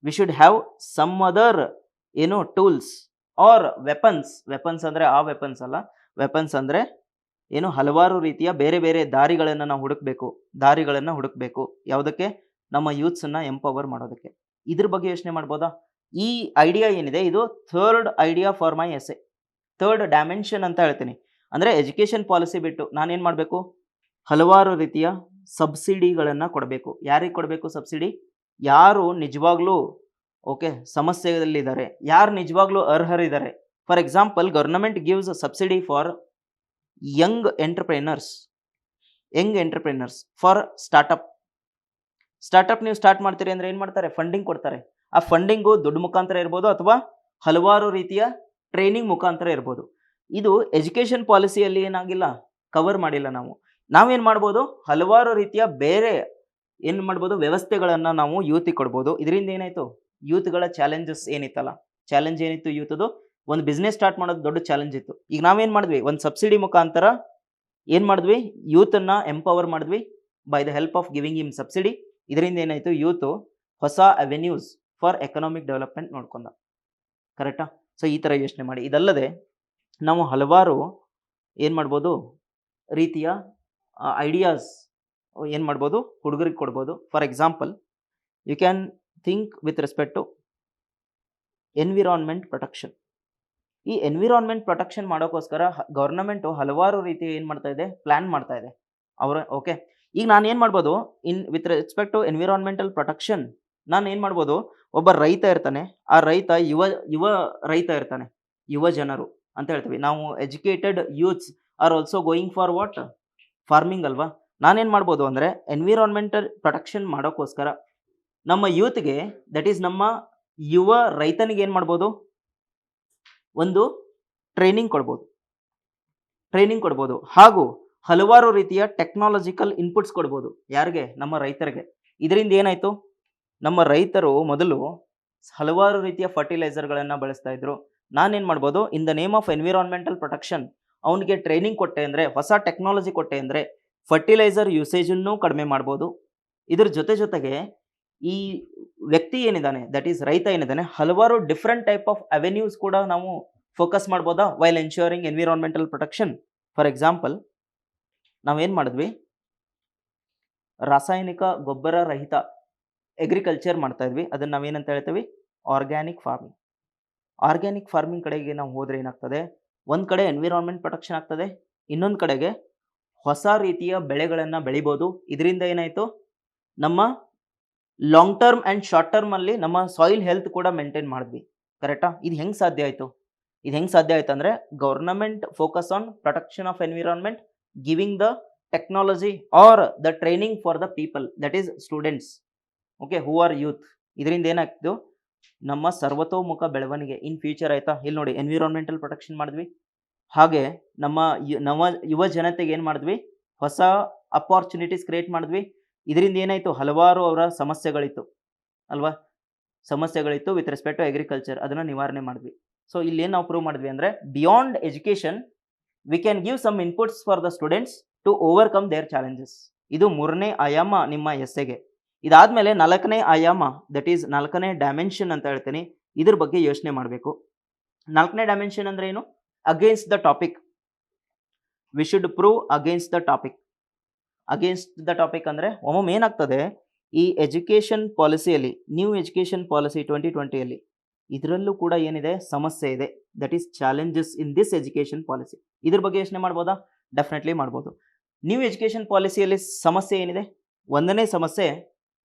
we should have some other tools or weapons ಅಂದರೆ ಆ ವೆಪನ್ಸ್ ಅಲ್ಲ, ವೆಪನ್ಸ್ ಅಂದರೆ ಹಲವಾರು ರೀತಿಯ ಬೇರೆ ಬೇರೆ ದಾರಿಗಳನ್ನು ನಾವು ಹುಡುಕಬೇಕು. ಯಾವುದಕ್ಕೆ, ನಮ್ಮ ಯೂತ್ಸನ್ನು ಎಂಪವರ್ ಮಾಡೋದಕ್ಕೆ. ಇದ್ರ ಬಗ್ಗೆ ಯೋಚನೆ ಮಾಡ್ಬೋದಾ. ಈ ಐಡಿಯಾ ಏನಿದೆ, ಇದು third idea for my essay, third dimension ಅಂತ ಹೇಳ್ತೀನಿ. ಅಂದರೆ ಎಜುಕೇಷನ್ ಪಾಲಿಸಿ ಬಿಟ್ಟು ನಾನೇನು ಮಾಡಬೇಕು, ಹಲವಾರು ರೀತಿಯ ಸಬ್ಸಿಡಿಗಳನ್ನು ಕೊಡಬೇಕು. ಯಾರಿಗೆ ಕೊಡಬೇಕು ಸಬ್ಸಿಡಿ, ಯಾರು ನಿಜವಾಗ್ಲೂ ಸಮಸ್ಯೆಯಲ್ಲಿದ್ದಾರೆ, ಯಾರು ನಿಜವಾಗ್ಲೂ ಅರ್ಹರಿದ್ದಾರೆ. For example, government gives subsidy for young entrepreneurs for startup ನೀವು ಸ್ಟಾರ್ಟ್ ಮಾಡ್ತೀರಿ ಅಂದರೆ ಏನು ಮಾಡ್ತಾರೆ, ಫಂಡಿಂಗ್ ಕೊಡ್ತಾರೆ. ಆ ಫಂಡಿಂಗು ದುಡ್ಡು ಮುಖಾಂತರ ಇರ್ಬೋದು, ಅಥವಾ ಹಲವಾರು ರೀತಿಯ ಟ್ರೈನಿಂಗ್ ಮುಖಾಂತರ ಇರ್ಬೋದು. ಇದು ಎಜುಕೇಷನ್ ಪಾಲಿಸಿಯಲ್ಲಿ ಏನಾಗಿಲ್ಲ, ಕವರ್ ಮಾಡಿಲ್ಲ. ನಾವೇನು ಮಾಡ್ಬೋದು, ಹಲವಾರು ರೀತಿಯ ಬೇರೆ ಏನು ಮಾಡ್ಬೋದು, ವ್ಯವಸ್ಥೆಗಳನ್ನು ನಾವು ಯೂತಿಗೆ ಕೊಡ್ಬೋದು. ಇದರಿಂದ ಏನಾಯಿತು, ಯೂತ್ಗಳ ಚಾಲೆಂಜಸ್ ಏನಿತ್ತು ಯೂತ್ದು, ಒಂದು ಬಿಸ್ನೆಸ್ ಸ್ಟಾರ್ಟ್ ಮಾಡೋದು ದೊಡ್ಡ ಚಾಲೆಂಜ್ ಇತ್ತು. ಈಗ ನಾವೇನು ಮಾಡಿದ್ವಿ, ಒಂದು ಸಬ್ಸಿಡಿ ಮುಖಾಂತರ ಏನು ಮಾಡಿದ್ವಿ, ಯೂತನ್ನು ಎಂಪವರ್ ಮಾಡಿದ್ವಿ by the help of giving him subsidy. ಇದರಿಂದ ಏನಾಯಿತು, ಯೂತು ಹೊಸ ಅವೆನ್ಯೂಸ್ ಫಾರ್ ಎಕನಾಮಿಕ್ ಡೆವಲಪ್ಮೆಂಟ್ ನೋಡ್ಕೊಂಡ. ಕರೆಕ್ಟಾ. ಸೊ ಈ ಥರ ಯೋಚನೆ ಮಾಡಿ. ಇದಲ್ಲದೆ ನಾವು ಹಲವಾರು ಏನು ಮಾಡ್ಬೋದು, ರೀತಿಯ ಐಡಿಯಾಸ್ ಏನು ಮಾಡ್ಬೋದು, ಹುಡುಗರಿಗೆ ಕೊಡ್ಬೋದು. For example, you can think with respect to environment protection. ಈ ಎನ್ವಿರಾನ್ಮೆಂಟ್ ಪ್ರೊಟೆಕ್ಷನ್ ಮಾಡೋಕ್ಕೋಸ್ಕರ ಗೌರ್ನಮೆಂಟು ಹಲವಾರು ರೀತಿ ಏನು ಮಾಡ್ತಾ ಇದೆ, ಪ್ಲ್ಯಾನ್ ಮಾಡ್ತಾ ಇದೆ ಓಕೆ. ಈಗ ನಾನು ಏನು ಮಾಡ್ಬೋದು, with respect to environmental protection, ನಾನು ಏನು ಮಾಡ್ಬೋದು, ಒಬ್ಬ ರೈತ ಇರ್ತಾನೆ, ಆ ರೈತ ಯುವ ರೈತ ಇರ್ತಾನೆ, ಯುವ ಜನರು ಅಂತ ಹೇಳ್ತೀವಿ ನಾವು. Educated youths are also going for what, farming ಅಲ್ವಾ. ನಾನೇನು ಮಾಡ್ಬೋದು ಅಂದರೆ ಎನ್ವಿರಾನ್ಮೆಂಟಲ್ ಪ್ರೊಟೆಕ್ಷನ್ ಮಾಡೋಕ್ಕೋಸ್ಕರ ನಮ್ಮ ಯೂತ್ಗೆ, ದಟ್ ಈಸ್ ನಮ್ಮ ಯುವ ರೈತನಿಗೆ ಏನು ಮಾಡ್ಬೋದು, ಒಂದು ಟ್ರೈನಿಂಗ್ ಕೊಡ್ಬೋದು ಹಾಗೂ ಹಲವಾರು ರೀತಿಯ ಟೆಕ್ನಾಲಜಿಕಲ್ ಇನ್ಪುಟ್ಸ್ ಕೊಡ್ಬೋದು. ಯಾರಿಗೆ? ನಮ್ಮ ರೈತರಿಗೆ. ಇದರಿಂದ ಏನಾಯಿತು, ನಮ್ಮ ರೈತರು ಮೊದಲು ಹಲವಾರು ರೀತಿಯ ಫರ್ಟಿಲೈಸರ್ಗಳನ್ನು ಬಳಸ್ತಾ ಇದ್ರು. ನಾನೇನು ಮಾಡ್ಬೋದು, in the name of environmental protection ಅವನಿಗೆ ಟ್ರೈನಿಂಗ್ ಕೊಟ್ಟೆ ಅಂದರೆ, ಹೊಸ ಟೆಕ್ನಾಲಜಿ ಕೊಟ್ಟೆ ಅಂದರೆ ಫರ್ಟಿಲೈಸರ್ ಯೂಸೇಜನ್ನು ಕಡಿಮೆ ಮಾಡ್ಬೋದು. ಇದ್ರ ಜೊತೆಗೆ ಈ ವ್ಯಕ್ತಿ ಏನಿದ್ದಾನೆ, ದಟ್ ಈಸ್ ರೈತ ಏನಿದ್ದಾನೆ, ಹಲವಾರು ಡಿಫ್ರೆಂಟ್ ಟೈಪ್ ಆಫ್ ಅವೆನ್ಯೂಸ್ ಕೂಡ ನಾವು ಫೋಕಸ್ ಮಾಡ್ಬೋದಾ while ensuring environmental protection. For example, ನಾವೇನು ಮಾಡಿದ್ವಿ, ರಾಸಾಯನಿಕ ಗೊಬ್ಬರ ರಹಿತ ಅಗ್ರಿಕಲ್ಚರ್ ಮಾಡ್ತಾ ಇದ್ವಿ. ಅದನ್ನು ನಾವೇನಂತ ಹೇಳ್ತೀವಿ, ಆರ್ಗ್ಯಾನಿಕ್ ಫಾರ್ಮಿಂಗ್. ಆರ್ಗ್ಯಾನಿಕ್ ಫಾರ್ಮಿಂಗ್ ಕಡೆಗೆ ನಾವು ಹೋದರೆ ಏನಾಗ್ತದೆ, ಒಂದು ಕಡೆ ಎನ್ವಿರಾನ್ಮೆಂಟ್ ಪ್ರೊಟೆಕ್ಷನ್ ಆಗ್ತದೆ, ಇನ್ನೊಂದು ಕಡೆಗೆ ಹೊಸ ರೀತಿಯ ಬೆಳೆಗಳನ್ನು ಬೆಳಿಬೋದು. ಇದರಿಂದ ಏನಾಯಿತು, ನಮ್ಮ ಲಾಂಗ್ ಟರ್ಮ್ ಆ್ಯಂಡ್ ಶಾರ್ಟ್ ಟರ್ಮಲ್ಲಿ ನಮ್ಮ ಸಾಯಿಲ್ ಹೆಲ್ತ್ ಕೂಡ ಮೇಂಟೈನ್ ಮಾಡಿದ್ವಿ. ಕರೆಕ್ಟಾ? ಇದು ಹೆಂಗೆ ಸಾಧ್ಯ ಆಯಿತು? ಅಂದರೆ government focus on protection of environment, giving the technology are the training for the people, that is students, okay, who are youth. ಇದರಿಂದ ಏನಾಗ್ತಿದ್ದು, ನಮ್ಮ ಸರ್ವತೋಮುಖ ಬೆಳವಣಿಗೆ ಇನ್ ಫ್ಯೂಚರ್ ಆಯಿತಾ. ಇಲ್ಲಿ ನೋಡಿ, ಎನ್ವಿರಾನ್ಮೆಂಟಲ್ ಪ್ರೊಟೆಕ್ಷನ್ ಮಾಡಿದ್ವಿ, ಹಾಗೆ ನಮ್ಮ ಯುವ ಜನತೆಗೆ ಏನು ಮಾಡಿದ್ವಿ, ಹೊಸ ಅಪಾರ್ಚುನಿಟೀಸ್ ಕ್ರಿಯೇಟ್ ಮಾಡಿದ್ವಿ. ಇದರಿಂದ ಏನಾಯಿತು, ಹಲವಾರು ಅವರ ಸಮಸ್ಯೆಗಳಿತ್ತು ವಿತ್ ರೆಸ್ಪೆಕ್ಟ್ ಟು ಅಗ್ರಿಕಲ್ಚರ್, ಅದನ್ನು ನಿವಾರಣೆ ಮಾಡಿದ್ವಿ. ಸೊ ಇಲ್ಲಿ ಏನು ನಾವು ಪ್ರೂವ್ ಮಾಡಿದ್ವಿ ಅಂದರೆ, beyond education we can give some inputs for the students to overcome their challenges. ಇದು 3ನೇ ಆಯಾಮ ನಿಮ್ಮ ಎಸ್ಸೆಗೆ. ಇದಾದಮೇಲೆ 4ನೇ ಆಯಾಮ, ದಟ್ ಈಸ್ 4ನೇ ಡೈಮೆನ್ಷನ್ ಅಂತ ಹೇಳ್ತೀನಿ. ಇದ್ರ ಬಗ್ಗೆ ಯೋಚನೆ ಮಾಡಬೇಕು. 4ನೇ ಡೈಮೆನ್ಷನ್ ಅಂದರೆ ಏನು? Against the topic. We should prove against the topic. ಅಂದರೆ ಒಮ್ಮೊಮ್ಮೆ ಏನಾಗ್ತದೆ, ಈ ಎಜುಕೇಷನ್ ಪಾಲಿಸಿಯಲ್ಲಿ, ನ್ಯೂ ಎಜುಕೇಷನ್ ಪಾಲಿಸಿ 2020ಯಲ್ಲಿ ಇದರಲ್ಲೂ ಕೂಡ ಏನಿದೆ, ಸಮಸ್ಯೆ ಇದೆ. That is challenges in this education policy. ಇದ್ರ ಬಗ್ಗೆ ಯೋಚನೆ ಮಾಡ್ಬೋದಾ? ಡೆಫಿನೆಟ್ಲಿ ಮಾಡ್ಬೋದು. ನ್ಯೂ ಎಜುಕೇಷನ್ ಪಾಲಿಸಿಯಲ್ಲಿ ಸಮಸ್ಯೆ ಏನಿದೆ? 1ನೇ ಸಮಸ್ಯೆ,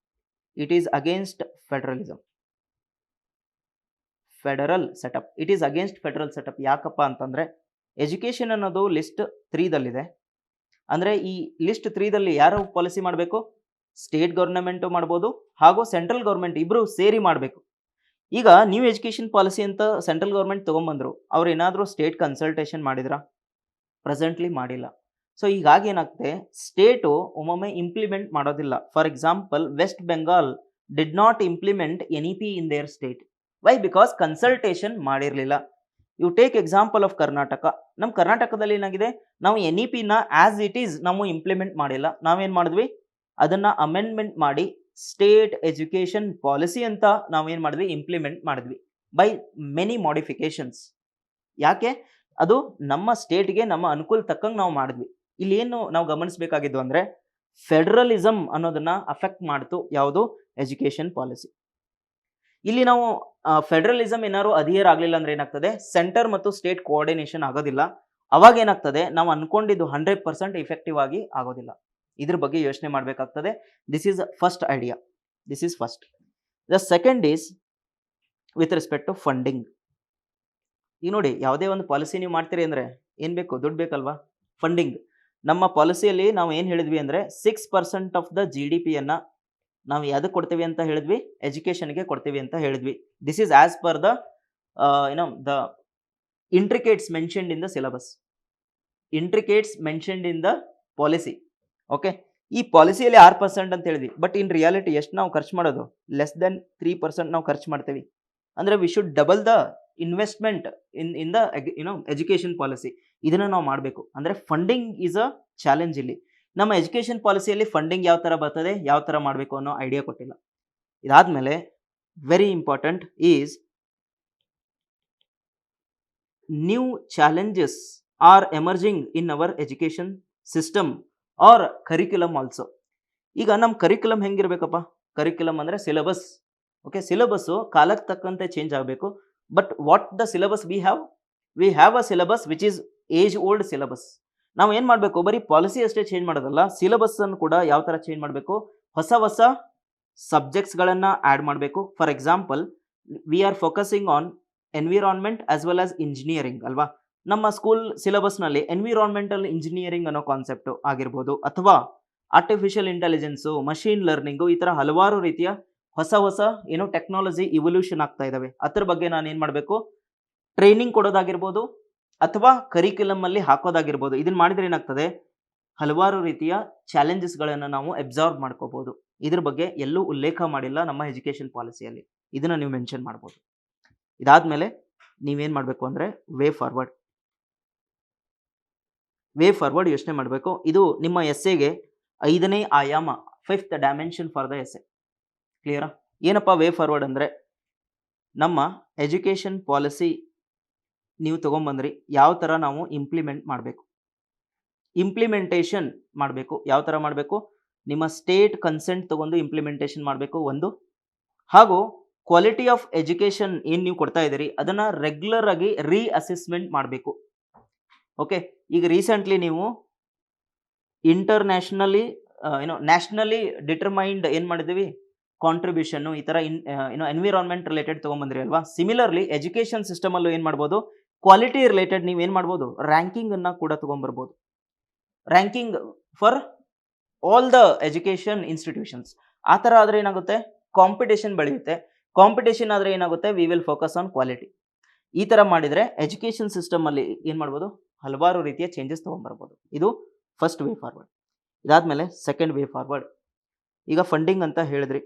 it is against federalism, federal setup. It is against federal setup. ಯಾಕಪ್ಪ ಅಂತಂದರೆ, ಎಜುಕೇಷನ್ ಅನ್ನೋದು ಲಿಸ್ಟ್ 3ದಲ್ಲಿದೆ. ಅಂದರೆ ಈ ಲಿಸ್ಟ್ 3ದಲ್ಲಿ ಯಾರು ಪಾಲಿಸಿ ಮಾಡಬೇಕು? ಸ್ಟೇಟ್ ಗೌರ್ನಮೆಂಟು ಮಾಡ್ಬೋದು, ಹಾಗೂ ಸೆಂಟ್ರಲ್ ಗೌರ್ಮೆಂಟ್, ಇಬ್ಬರು ಸೇರಿ ಮಾಡಬೇಕು. ಈಗ ನ್ಯೂ ಎಜುಕೇಷನ್ ಪಾಲಿಸಿ ಅಂತ ಸೆಂಟ್ರಲ್ ಗೌರ್ಮೆಂಟ್ ತೊಗೊಂಬಂದರು, ಅವ್ರು ಏನಾದರೂ ಸ್ಟೇಟ್ ಕನ್ಸಲ್ಟೇಷನ್ ಮಾಡಿದ್ರಾ? ಪ್ರೆಸೆಂಟ್ಲಿ ಮಾಡಿಲ್ಲ. ಸೊ ಹೀಗಾಗಿ ಏನಾಗ್ತದೆ, ಸ್ಟೇಟು ಒಮ್ಮೊಮ್ಮೆ ಇಂಪ್ಲಿಮೆಂಟ್ ಮಾಡೋದಿಲ್ಲ. For example, West Bengal did not implement NEP in their state. Why? Because consultation ಮಾಡಿರಲಿಲ್ಲ. You take example of Karnataka. ನಮ್ಮ ಕರ್ನಾಟಕದಲ್ಲಿ ಏನಾಗಿದೆ, ನಾವು NEPನ ಆ್ಯಸ್ ಇಟ್ ಈಸ್ ನಾವು ಇಂಪ್ಲಿಮೆಂಟ್ ಮಾಡಿಲ್ಲ. ನಾವೇನು ಮಾಡಿದ್ವಿ, ಅದನ್ನು ಅಮೆಂಡ್ಮೆಂಟ್ ಮಾಡಿ ಸ್ಟೇಟ್ ಎಜುಕೇಷನ್ ಪಾಲಿಸಿ ಅಂತ ನಾವೇನು ಮಾಡಿದ್ವಿ, ಇಂಪ್ಲಿಮೆಂಟ್ ಮಾಡಿದ್ವಿ ಬೈ ಮೆನಿ ಮಾಡಿಫಿಕೇಶನ್ಸ್. ಯಾಕೆ? ಅದು ನಮ್ಮ ಸ್ಟೇಟ್ಗೆ ನಮ್ಮ ಅನುಕೂಲ ತಕ್ಕಂಗೆ ನಾವು ಮಾಡಿದ್ವಿ. ಇಲ್ಲಿ ಏನು ನಾವು ಗಮನಿಸಬೇಕಾಗಿದ್ದು ಅಂದರೆ, ಫೆಡರಲಿಸಮ್ ಅನ್ನೋದನ್ನ ಅಫೆಕ್ಟ್ ಮಾಡ್ತು ಯಾವುದು? Education policy. ಇಲ್ಲಿ ನಾವು ಫೆಡರಲಿಸಮ್ ಏನಾದ್ರು ಅಧಿಯರ್ ಆಗಲಿಲ್ಲ ಅಂದ್ರೆ ಏನಾಗ್ತದೆ, ಸೆಂಟರ್ ಮತ್ತು ಸ್ಟೇಟ್ ಕೋಆರ್ಡಿನೇಷನ್ ಆಗೋದಿಲ್ಲ. ಅವಾಗ ಏನಾಗ್ತದೆ, ನಾವು ಅನ್ಕೊಂಡಿದ್ದು 100% ಇಫೆಕ್ಟಿವ್ ಆಗಿ ಆಗೋದಿಲ್ಲ. ಇದ್ರ ಬಗ್ಗೆ ಯೋಚನೆ ಮಾಡಬೇಕಾಗ್ತದೆ. This is first idea. This is first. The second is with respect to funding. ಈಗ ನೋಡಿ, ಯಾವುದೇ ಒಂದು ಪಾಲಿಸಿ ನೀವು ಮಾಡ್ತೀರಿ ಅಂದರೆ ಏನು ಬೇಕು? ದುಡ್ಡು ಬೇಕಲ್ವಾ? ಫಂಡಿಂಗ್. ನಮ್ಮ ಪಾಲಿಸಿಯಲ್ಲಿ ನಾವು ಏನು ಹೇಳಿದ್ವಿ ಅಂದರೆ, 6% ಆಫ್ ದ GDPಯನ್ನು ನಾವು ಯಾವುದಕ್ಕೆ ಕೊಡ್ತೀವಿ ಅಂತ ಹೇಳಿದ್ವಿ? ಎಜುಕೇಷನ್ಗೆ ಕೊಡ್ತೀವಿ ಅಂತ ಹೇಳಿದ್ವಿ. This is as per the the intricates mentioned in the syllabus, intricates mentioned in the policy. Okay, ಈ ಪಾಲಿಸಿಯಲ್ಲಿ 6% ಅಂತ ಹೇಳಿದ್ವಿ. ಬಟ್ ಇನ್ ರಿಯಾಲಿಟಿ ಎಷ್ಟು ನಾವು ಖರ್ಚು ಮಾಡೋದು? ಲೆಸ್ ದೆನ್ 3% ನಾವು ಖರ್ಚು ಮಾಡ್ತೀವಿ. ಅಂದರೆ we should double the investment in the education policy. ಇದನ್ನು ನಾವು ಮಾಡಬೇಕು. ಅಂದರೆ ಫಂಡಿಂಗ್ ಈಸ್ ಅ ಚಾಲೆಂಜ್. ಇಲ್ಲಿ ನಮ್ಮ ಎಜುಕೇಷನ್ ಪಾಲಿಸಿಯಲ್ಲಿ ಫಂಡಿಂಗ್ ಯಾವ ಥರ ಬರ್ತದೆ, ಯಾವ ಥರ ಮಾಡಬೇಕು ಅನ್ನೋ ಐಡಿಯಾ ಕೊಟ್ಟಿಲ್ಲ. ಇದಾದಮೇಲೆ very important is new challenges are emerging in our education system or curriculum also. ಈಗ ನಮ್ಮ ಕರಿಕ್ಯುಲಮ್ ಹೆಂಗಿರ್ಬೇಕಪ್ಪ? ಕರಿಕ್ಯುಲಮ್ ಅಂದರೆ ಸಿಲೆಬಸ್. ಓಕೆ, ಸಿಲೆಬಸ್ಸು ಕಾಲಕ್ಕೆ ತಕ್ಕಂತೆ ಚೇಂಜ್ ಆಗಬೇಕು. But what the syllabus we have a syllabus which is age old syllabus. ನಾವು ಏನು ಮಾಡಬೇಕು, ಬರೀ ಪಾಲಿಸಿ ಅಷ್ಟೇ ಚೇಂಜ್ ಮಾಡೋದಲ್ಲ, ಸಿಲೆಬಸ್ ಅನ್ನು ಕೂಡ ಯಾವ ಥರ ಚೇಂಜ್ ಮಾಡಬೇಕು, ಹೊಸ ಹೊಸ ಸಬ್ಜೆಕ್ಟ್ಸ್ಗಳನ್ನು ಆ್ಯಡ್ ಮಾಡಬೇಕು. For example, we are focusing on environment as well as engineering ಅಲ್ವಾ. ನಮ್ಮ ಸ್ಕೂಲ್ ಸಿಲೆಬಸ್ನಲ್ಲಿ ಎನ್ವಿರಾನ್ಮೆಂಟಲ್ ಇಂಜಿನಿಯರಿಂಗ್ ಅನ್ನೋ ಕಾನ್ಸೆಪ್ಟು ಆಗಿರ್ಬೋದು, ಅಥವಾ ಆರ್ಟಿಫಿಷಿಯಲ್ ಇಂಟೆಲಿಜೆನ್ಸು, ಮಷೀನ್ ಲರ್ನಿಂಗು, ಈ ಥರ ಹಲವಾರು ರೀತಿಯ ಹೊಸ ಹೊಸ ಏನೋ ಟೆಕ್ನಾಲಜಿ ಇವಲ್ಯೂಷನ್ ಆಗ್ತಾ ಇದ್ದಾವೆ. ಅದ್ರ ಬಗ್ಗೆ ನಾನು ಏನು ಮಾಡಬೇಕು, ಟ್ರೈನಿಂಗ್ ಕೊಡೋದಾಗಿರ್ಬೋದು ಅಥವಾ ಕರಿಕ್ಯುಲಮ್ ಅಲ್ಲಿ ಹಾಕೋದಾಗಿರ್ಬೋದು. ಇದನ್ನ ಮಾಡಿದ್ರೆ ಏನಾಗ್ತದೆ, ಹಲವಾರು ರೀತಿಯ ಚಾಲೆಂಜಸ್ಗಳನ್ನು ನಾವು ಅಬ್ಸಾರ್ವ್ ಮಾಡ್ಕೋಬಹುದು. ಇದ್ರ ಬಗ್ಗೆ ಎಲ್ಲೂ ಉಲ್ಲೇಖ ಮಾಡಿಲ್ಲ ನಮ್ಮ ಎಜುಕೇಶನ್ ಪಾಲಿಸಿಯಲ್ಲಿ, ಇದನ್ನ ನೀವು ಮೆನ್ಷನ್ ಮಾಡ್ಬೋದು. ಇದಾದ್ಮೇಲೆ ನೀವೇನ್ ಮಾಡಬೇಕು ಅಂದ್ರೆ ವೇ ಫಾರ್ವರ್ಡ್ ಯೋಚನೆ ಮಾಡಬೇಕು. ಇದು ನಿಮ್ಮ ಎಸ್ಸೆಗೆ 5ನೇ ಆಯಾಮ, 5th dimension for the essay. ಕ್ಲಿಯರಾ? ಏನಪ್ಪ ವೇ ಫಾರ್ವರ್ಡ್ ಅಂದ್ರೆ, ನಮ್ಮ ಎಜುಕೇಶನ್ ಪಾಲಿಸಿ ನೀವು ತಗೊಂಡ್ಬಂದ್ರಿ, ಯಾವ ಥರ ನಾವು ಇಂಪ್ಲಿಮೆಂಟೇಷನ್ ಮಾಡಬೇಕು. ಯಾವ ಥರ ಮಾಡಬೇಕು, ನಿಮ್ಮ ಸ್ಟೇಟ್ ಕನ್ಸೆಂಟ್ ತಗೊಂಡು ಇಂಪ್ಲಿಮೆಂಟೇಷನ್ ಮಾಡಬೇಕು ಒಂದು. ಹಾಗೂ ಕ್ವಾಲಿಟಿ ಆಫ್ ಎಜುಕೇಶನ್ ಏನು ನೀವು ಕೊಡ್ತಾ ಇದ್ದೀರಿ ಅದನ್ನು ರೆಗ್ಯುಲರ್ ಆಗಿ ಅಸೆಸ್ಮೆಂಟ್ ಮಾಡಬೇಕು. ಓಕೆ, ಈಗ ರೀಸೆಂಟ್ಲಿ ನೀವು ಇಂಟರ್ನ್ಯಾಷನಲಿ ನ್ಯಾಷನಲಿ ಡಿಟರ್ಮೈನ್ಡ್ ಏನು ಮಾಡಿದ್ದೀವಿ, ಕಾಂಟ್ರಿಬ್ಯೂಷನ್ನು, ಈ ಥರ ಎನ್ವಿರಾನ್ಮೆಂಟ್ ರಿಲೇಟೆಡ್ ತೊಗೊಂಬಂದ್ರಿ ಅಲ್ವಾ. ಸಿಮಿಲರ್ಲಿ ಎಜುಕೇಷನ್ ಸಿಸ್ಟಮಲ್ಲೂ ಏನು ಮಾಡ್ಬೋದು, ಕ್ವಾಲಿಟಿ ರಿಲೇಟೆಡ್ ನೀವು ಏನು ಮಾಡ್ಬೋದು, ರ್ಯಾಂಕಿಂಗನ್ನು ಕೂಡ ತೊಗೊಂಬರ್ಬೋದು. Ranking for all the education institutions. ಆ ಥರ ಆದರೆ ಏನಾಗುತ್ತೆ, ಕಾಂಪಿಟೇಷನ್ ಬೆಳೆಯುತ್ತೆ. ಕಾಂಪಿಟೇಷನ್ ಆದರೆ ಏನಾಗುತ್ತೆ, we will focus on quality. ಈ ಥರ ಮಾಡಿದರೆ ಎಜುಕೇಷನ್ ಸಿಸ್ಟಮಲ್ಲಿ ಏನು ಮಾಡ್ಬೋದು, ಹಲವಾರು ರೀತಿಯ ಚೇಂಜಸ್ ತೊಗೊಂಬರ್ಬೋದು. ಇದು ಫಸ್ಟ್ ವೇ ಫಾರ್ವರ್ಡ್. ಇದಾದಮೇಲೆ ಸೆಕೆಂಡ್ ವೇ ಫಾರ್ವರ್ಡ್. ಈಗ ಫಂಡಿಂಗ್ ಅಂತ ಹೇಳಿದ್ರಿ,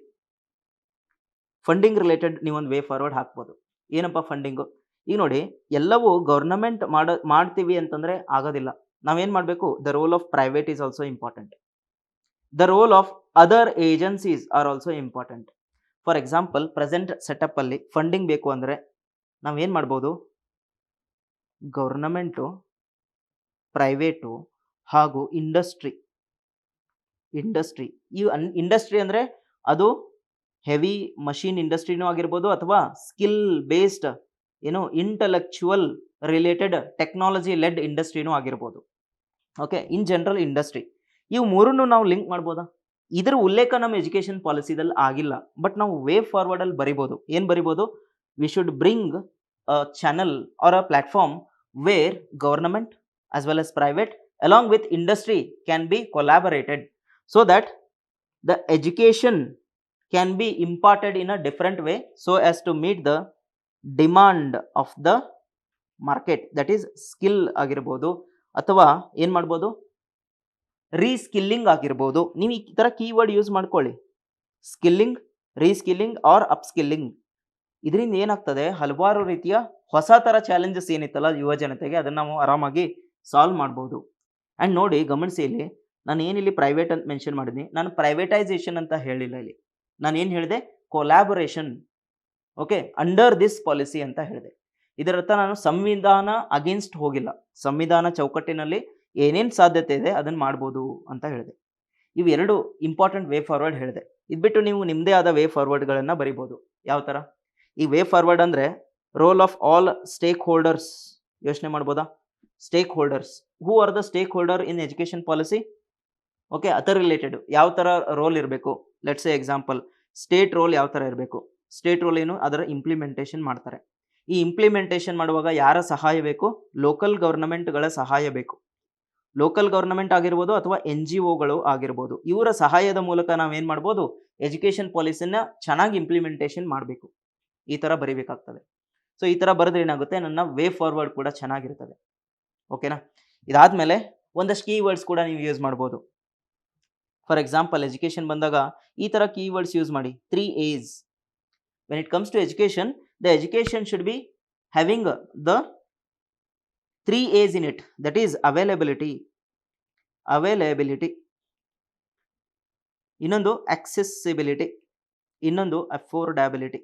ಫಂಡಿಂಗ್ ರಿಲೇಟೆಡ್ ನೀವೊಂದು ವೇ ಫಾರ್ವರ್ಡ್ ಹಾಕ್ಬೋದು. ಏನಪ್ಪ ಫಂಡಿಂಗು? ಈಗ ನೋಡಿ, ಎಲ್ಲವೂ ಗೌರ್ನಮೆಂಟ್ ಮಾಡ್ತೀವಿ ಅಂತಂದರೆ ಆಗೋದಿಲ್ಲ. ನಾವೇನು ಮಾಡಬೇಕು, the role of private is also important. The role of other agencies are also important. For example, present ಸೆಟಪ್ಪಲ್ಲಿ ಫಂಡಿಂಗ್ ಬೇಕು ಅಂದರೆ ನಾವೇನು ಮಾಡ್ಬೋದು, ಗೌರ್ನಮೆಂಟು, ಪ್ರೈವೇಟು ಹಾಗೂ ಇಂಡಸ್ಟ್ರಿ. ಈ ಇಂಡಸ್ಟ್ರಿ ಅಂದರೆ ಅದು ಹೆವಿ ಮಷೀನ್ ಇಂಡಸ್ಟ್ರಿನೂ ಆಗಿರ್ಬೋದು, ಅಥವಾ skill based intellectual related technology led ಇಂಡಸ್ಟ್ರಿನೂ ಆಗಿರ್ಬೋದು. Okay, in general industry. ಇವು ಮೂರನ್ನು ನಾವು ಲಿಂಕ್ ಮಾಡ್ಬೋದಾ? ಇದರ ಉಲ್ಲೇಖ ನಮ್ಮ ಎಜುಕೇಷನ್ ಪಾಲಿಸಿದಲ್ಲಿ ಆಗಿಲ್ಲ, ಬಟ್ ನಾವು ವೇ ಫಾರ್ವರ್ಡಲ್ಲಿ ಬರಿಬೋದು. ಏನು ಬರಿಬೋದು, we should bring a channel or a platform where government as well as private along with industry can be collaborated so that the education can be imparted in a different way so as to meet the demand of the market. That is skill ಆಗಿರ್ಬೋದು, ಅಥವಾ ಏನು ಮಾಡ್ಬೋದು, ರೀಸ್ಕಿಲ್ಲಿಂಗ್ ಆಗಿರ್ಬೋದು. ನೀವು ಈ ಥರ keyword use ಮಾಡ್ಕೊಳ್ಳಿ, skilling, ರೀಸ್ಕಿಲ್ಲಿಂಗ್ R upskilling. ಇದರಿಂದ ಏನಾಗ್ತದೆ, ಹಲವಾರು ರೀತಿಯ ಹೊಸ ಥರ ಚಾಲೆಂಜಸ್ ಏನಿತ್ತಲ್ಲ ಯುವ ಜನತೆಗೆ, ಅದನ್ನು ನಾವು ಆರಾಮಾಗಿ ಸಾಲ್ವ್ ಮಾಡ್ಬೋದು. ಆ್ಯಂಡ್ ನೋಡಿ, ಗಮನಿಸಿ, ಇಲ್ಲಿ ನಾನು ಏನಿಲ್ಲಿ ಪ್ರೈವೇಟ್ ಅಂತ ಮೆನ್ಷನ್ ಮಾಡಿದ್ದೀನಿ, ನಾನು ಪ್ರೈವೇಟೈಸೇಷನ್ ಅಂತ ಹೇಳಿಲ್ಲ. ಇಲ್ಲಿ ನಾನು ಏನು ಹೇಳಿದೆ, collaboration. Okay, under this policy ಅಂತ ಹೇಳಿದೆ. ಇದರರ್ಥ ನಾನು ಸಂವಿಧಾನ ಅಗೇನ್ಸ್ಟ್ ಹೋಗಿಲ್ಲ, ಸಂವಿಧಾನ ಚೌಕಟ್ಟಿನಲ್ಲಿ ಏನೇನು ಸಾಧ್ಯತೆ ಇದೆ ಅದನ್ನು ಮಾಡ್ಬೋದು ಅಂತ ಹೇಳಿದೆ. ಇವೆರಡು ಇಂಪಾರ್ಟೆಂಟ್ ವೇ ಫಾರ್ವರ್ಡ್ ಹೇಳಿದೆ. ಇದು ಬಿಟ್ಟು ನೀವು ನಿಮ್ಮದೇ ಆದ ವೇ ಫಾರ್ವರ್ಡ್ಗಳನ್ನು ಬರಿಬೋದು. ಯಾವ ಥರ? ಈ ವೇ ಫಾರ್ವರ್ಡ್ ಅಂದರೆ role of all stakeholders. ಯೋಚನೆ ಮಾಡ್ಬೋದಾ? Stakeholders, who are the stakeholder in education policy? Okay, ಅದರ ರಿಲೇಟೆಡ್ ಯಾವ ಥರ ರೋಲ್ ಇರಬೇಕು? Let's a example, state role ಯಾವ ಥರ ಇರಬೇಕು? ಸ್ಟೇಟ್ ರೋಲ್ ಏನು, ಅದರ ಇಂಪ್ಲಿಮೆಂಟೇಷನ್ ಮಾಡ್ತಾರೆ. ಈ ಇಂಪ್ಲಿಮೆಂಟೇಷನ್ ಮಾಡುವಾಗ ಯಾರ ಸಹಾಯ ಬೇಕು? ಲೋಕಲ್ ಗೌರ್ನಮೆಂಟ್ಗಳ ಸಹಾಯ ಬೇಕು. ಲೋಕಲ್ ಗೌರ್ನಮೆಂಟ್ ಆಗಿರ್ಬೋದು ಅಥವಾ NGOಗಳು ಆಗಿರ್ಬೋದು. ಇವರ ಸಹಾಯದ ಮೂಲಕ ನಾವೇನು ಮಾಡ್ಬೋದು, ಎಜುಕೇಷನ್ ಪಾಲಿಸಿನ ಚೆನ್ನಾಗಿ ಇಂಪ್ಲಿಮೆಂಟೇಷನ್ ಮಾಡಬೇಕು. ಈ ಥರ ಬರೀಬೇಕಾಗ್ತದೆ. ಸೊ ಈ ಥರ ಬರೆದ್ರೆ ಏನಾಗುತ್ತೆ, ನನ್ನ ವೇ ಫಾರ್ವರ್ಡ್ ಕೂಡ ಚೆನ್ನಾಗಿರ್ತದೆ. ಓಕೆನಾ? ಇದಾದಮೇಲೆ ಒಂದಷ್ಟು ಕೀವರ್ಡ್ಸ್ ಕೂಡ ನೀವು ಯೂಸ್ ಮಾಡ್ಬೋದು. ಫಾರ್ ಎಕ್ಸಾಂಪಲ್, ಎಜುಕೇಷನ್ ಬಂದಾಗ ಈ ಥರ ಕೀವರ್ಡ್ಸ್ ಯೂಸ್ ಮಾಡಿ. 3 A's. When it comes to education, the education should be having the 3 A's in it. That is availability. ಇನ್ನೊಂದು accessibility, ಇನ್ನೊಂದು affordability.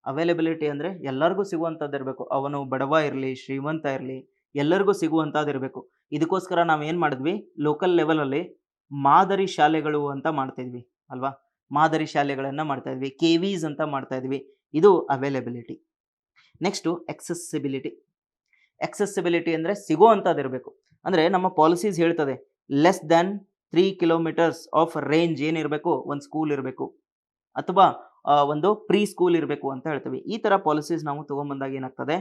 ಅವೈಲಬಿಲಿಟಿ ಅಂದರೆ ಎಲ್ಲರಿಗೂ ಸಿಗುವಂಥದ್ದು ಇರಬೇಕು. ಅವನು ಬಡವ ಇರಲಿ, ಶ್ರೀಮಂತ ಇರಲಿ, ಎಲ್ಲರಿಗೂ ಸಿಗುವಂಥದ್ದು ಇರಬೇಕು. ಇದಕ್ಕೋಸ್ಕರ ನಾವು ಏನು ಮಾಡಿದ್ವಿ, ಲೋಕಲ್ ಲೆವೆಲಲ್ಲಿ ಮಾದರಿ ಶಾಲೆಗಳು ಅಂತ ಮಾಡ್ತಾಯಿದ್ವಿ ಅಲ್ವಾ. ಮಾದರಿ ಶಾಲೆಗಳನ್ನು ಮಾಡ್ತಾಯಿದ್ವಿ, KVs ಅಂತ ಮಾಡ್ತಾಯಿದ್ವಿ. ಇದು ಅವೈಲಬಿಲಿಟಿ. ನೆಕ್ಸ್ಟು ಎಕ್ಸೆಸಿಬಿಲಿಟಿ ಅಂದರೆ ಸಿಗೋ ಅಂಥದ್ದಿರಬೇಕು. ಅಂದರೆ ನಮ್ಮ ಪಾಲಿಸೀಸ್ ಹೇಳ್ತದೆ less than 3 kilometres of range ಏನಿರಬೇಕು, ಒಂದು ಸ್ಕೂಲ್ ಇರಬೇಕು ಅಥವಾ ಒಂದು ಪ್ರೀ ಸ್ಕೂಲ್ ಇರಬೇಕು ಅಂತ ಹೇಳ್ತೀವಿ. ಈ ಥರ ಪಾಲಿಸೀಸ್ ನಾವು ತೊಗೊಂಬಂದಾಗ ಏನಾಗ್ತದೆ,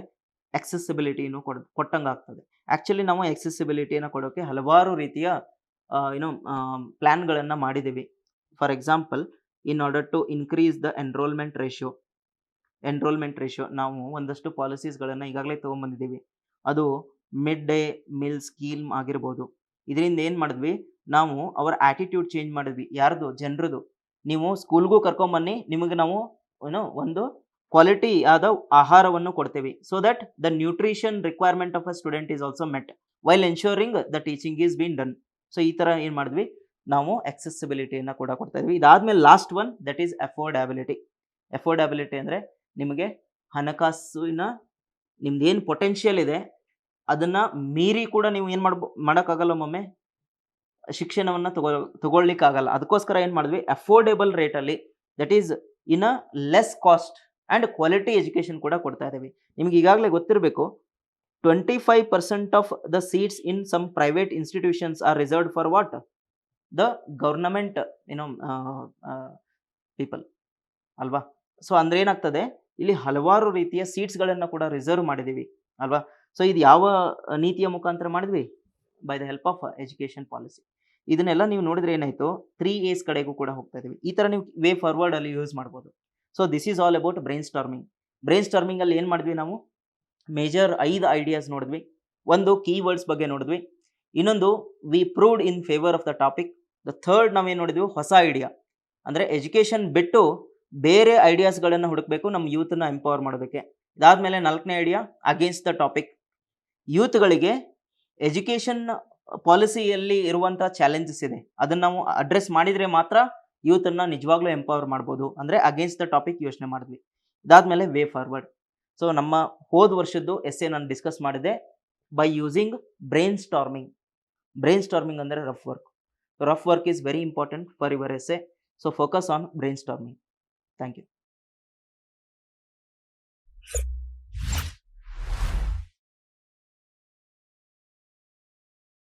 ಎಕ್ಸೆಸಿಬಿಲಿಟಿನೂ ಕೊಟ್ಟಂಗೆ ಆಗ್ತದೆ. ಆ್ಯಕ್ಚುಲಿ ನಾವು ಎಕ್ಸೆಸಿಬಿಲಿಟಿಯನ್ನು ಕೊಡೋಕ್ಕೆ ಹಲವಾರು ರೀತಿಯ ಪ್ಲ್ಯಾನ್ಗಳನ್ನು ಮಾಡಿದ್ದೀವಿ. For example, in order to increase the enrolment ratio ನಾವು ಒಂದಷ್ಟು ಪಾಲಿಸೀಸ್ಗಳನ್ನು ಈಗಾಗಲೇ ತೊಗೊಂಬಂದಿದ್ದೀವಿ. ಅದು ಮಿಡ್ ಡೇ ಮೀಲ್ ಸ್ಕೀಮ್ ಆಗಿರ್ಬೋದು. ಇದರಿಂದ ಏನು ಮಾಡಿದ್ವಿ, ನಾವು ಅವರ ಆ್ಯಟಿಟ್ಯೂಡ್ ಚೇಂಜ್ ಮಾಡಿದ್ವಿ. ಯಾರ್ದು? ಜನರದು. ನೀವು ಸ್ಕೂಲ್ಗೂ ಕರ್ಕೊಂಬನ್ನಿ, ನಿಮಗೆ ನಾವು ಒಂದು ಕ್ವಾಲಿಟಿ ಆದ ಆಹಾರವನ್ನು ಕೊಡ್ತೇವೆ. So that the nutrition requirement of a student is also met while ensuring the teaching is been done. So ಈ ಥರ ಏನು ಮಾಡಿದ್ವಿ, ನಾವು ಎಕ್ಸೆಸಿಬಿಲಿಟಿಯನ್ನು ಕೂಡ ಕೊಡ್ತಾ ಇದ್ವಿ. ಇದಾದ್ಮೇಲೆ last one, that is affordability ಅಂದರೆ ನಿಮಗೆ ಹಣಕಾಸಿನ ನಿಮ್ದು ಏನು ಪೊಟೆನ್ಷಿಯಲ್ ಇದೆ ಅದನ್ನು ಮೀರಿ ಕೂಡ ನೀವು ಏನು ಮಾಡೋಕ್ಕಾಗಲ್ಲ, ಒಮ್ಮೊಮ್ಮೆ ಶಿಕ್ಷಣವನ್ನು ತಗೊಳ್ಲಿಕ್ಕಾಗಲ್ಲ. ಅದಕ್ಕೋಸ್ಕರ ಏನು ಮಾಡಿದ್ವಿ, ಅಫೋರ್ಡೆಬಲ್ ರೇಟಲ್ಲಿ, that is in a less cost and quality education ಕೂಡ ಕೊಡ್ತಾ ಇದ್ದೀವಿ. ನಿಮ್ಗೆ ಈಗಾಗಲೇ ಗೊತ್ತಿರಬೇಕು, 25% of the seats in some private institutions are reserved for what? The government people ಅಲ್ವಾ. ಸೊ ಅಂದರೆ ಏನಾಗ್ತದೆ, ಇಲ್ಲಿ ಹಲವಾರು ರೀತಿಯ ಸೀಟ್ಸ್ಗಳನ್ನು ಕೂಡ ರಿಸರ್ವ್ ಮಾಡಿದ್ದೀವಿ ಅಲ್ವಾ. ಸೊ ಇದು ಯಾವ ನೀತಿಯ ಮುಖಾಂತರ ಮಾಡಿದ್ವಿ? By the help of education policy. ಇದನ್ನೆಲ್ಲ ನೀವು ನೋಡಿದ್ರೆ ಏನಾಯಿತು, 3 A's ಕಡೆಗೂ ಕೂಡ ಹೋಗ್ತಾ ಇದ್ದೀವಿ. ಈ ಥರ ನೀವು ವೇ ಫಾರ್ವರ್ಡಲ್ಲಿ ಯೂಸ್ ಮಾಡ್ಬೋದು. So this is all about brain ಸ್ಟಾರ್ಮಿಂಗಲ್ಲಿ ಏನು ಮಾಡಿದ್ವಿ, ನಾವು ಮೇಜರ್ 5 ಐಡಿಯಾಸ್ ನೋಡಿದ್ವಿ. ಒಂದು ಕೀವರ್ಡ್ಸ್ ಬಗ್ಗೆ ನೋಡಿದ್ವಿ. ಇನ್ನೊಂದು we proved in favour of the topic. The third ನಾವೇನು ನೋಡಿದ್ವಿ, ಹೊಸ ಐಡಿಯಾ ಅಂದರೆ ಎಜುಕೇಷನ್ ಬಿಟ್ಟು ಬೇರೆ ಐಡಿಯಾಸ್ಗಳನ್ನು ಹುಡುಕಬೇಕು ನಮ್ಮ ಯೂತನ್ನ ಎಂಪವರ್ ಮಾಡೋದಕ್ಕೆ. ಇದಾದಮೇಲೆ 4ನೇ ಐಡಿಯಾ, ಅಗೇನ್ಸ್ಟ್ ದ ಟಾಪಿಕ್. ಯೂತ್ಗಳಿಗೆ ಎಜುಕೇಷನ್ ಪಾಲಿಸಿಯಲ್ಲಿ ಇರುವಂಥ ಚಾಲೆಂಜಸ್ ಇದೆ, ಅದನ್ನು ನಾವು ಅಡ್ರೆಸ್ ಮಾಡಿದರೆ ಮಾತ್ರ ಯೂತನ್ನು ನಿಜವಾಗ್ಲೂ ಎಂಪವರ್ ಮಾಡ್ಬೋದು. ಅಂದರೆ ಅಗೇನ್ಸ್ಟ್ ದ ಟಾಪಿಕ್ ಯೋಚನೆ ಮಾಡಿದ್ವಿ. ಇದಾದಮೇಲೆ ವೇ ಫಾರ್ವರ್ಡ್. ಸೊ ನಮ್ಮ ಹೋದ ವರ್ಷದ್ದು ಎಸ್ಸೆ ನಾನು ಡಿಸ್ಕಸ್ ಮಾಡಿದೆ ಬೈ ಯೂಸಿಂಗ್ ಬ್ರೈನ್ ಸ್ಟಾರ್ಮಿಂಗ್ ಅಂದರೆ rough work is very important for your essay. So focus on brainstorming. Thank you.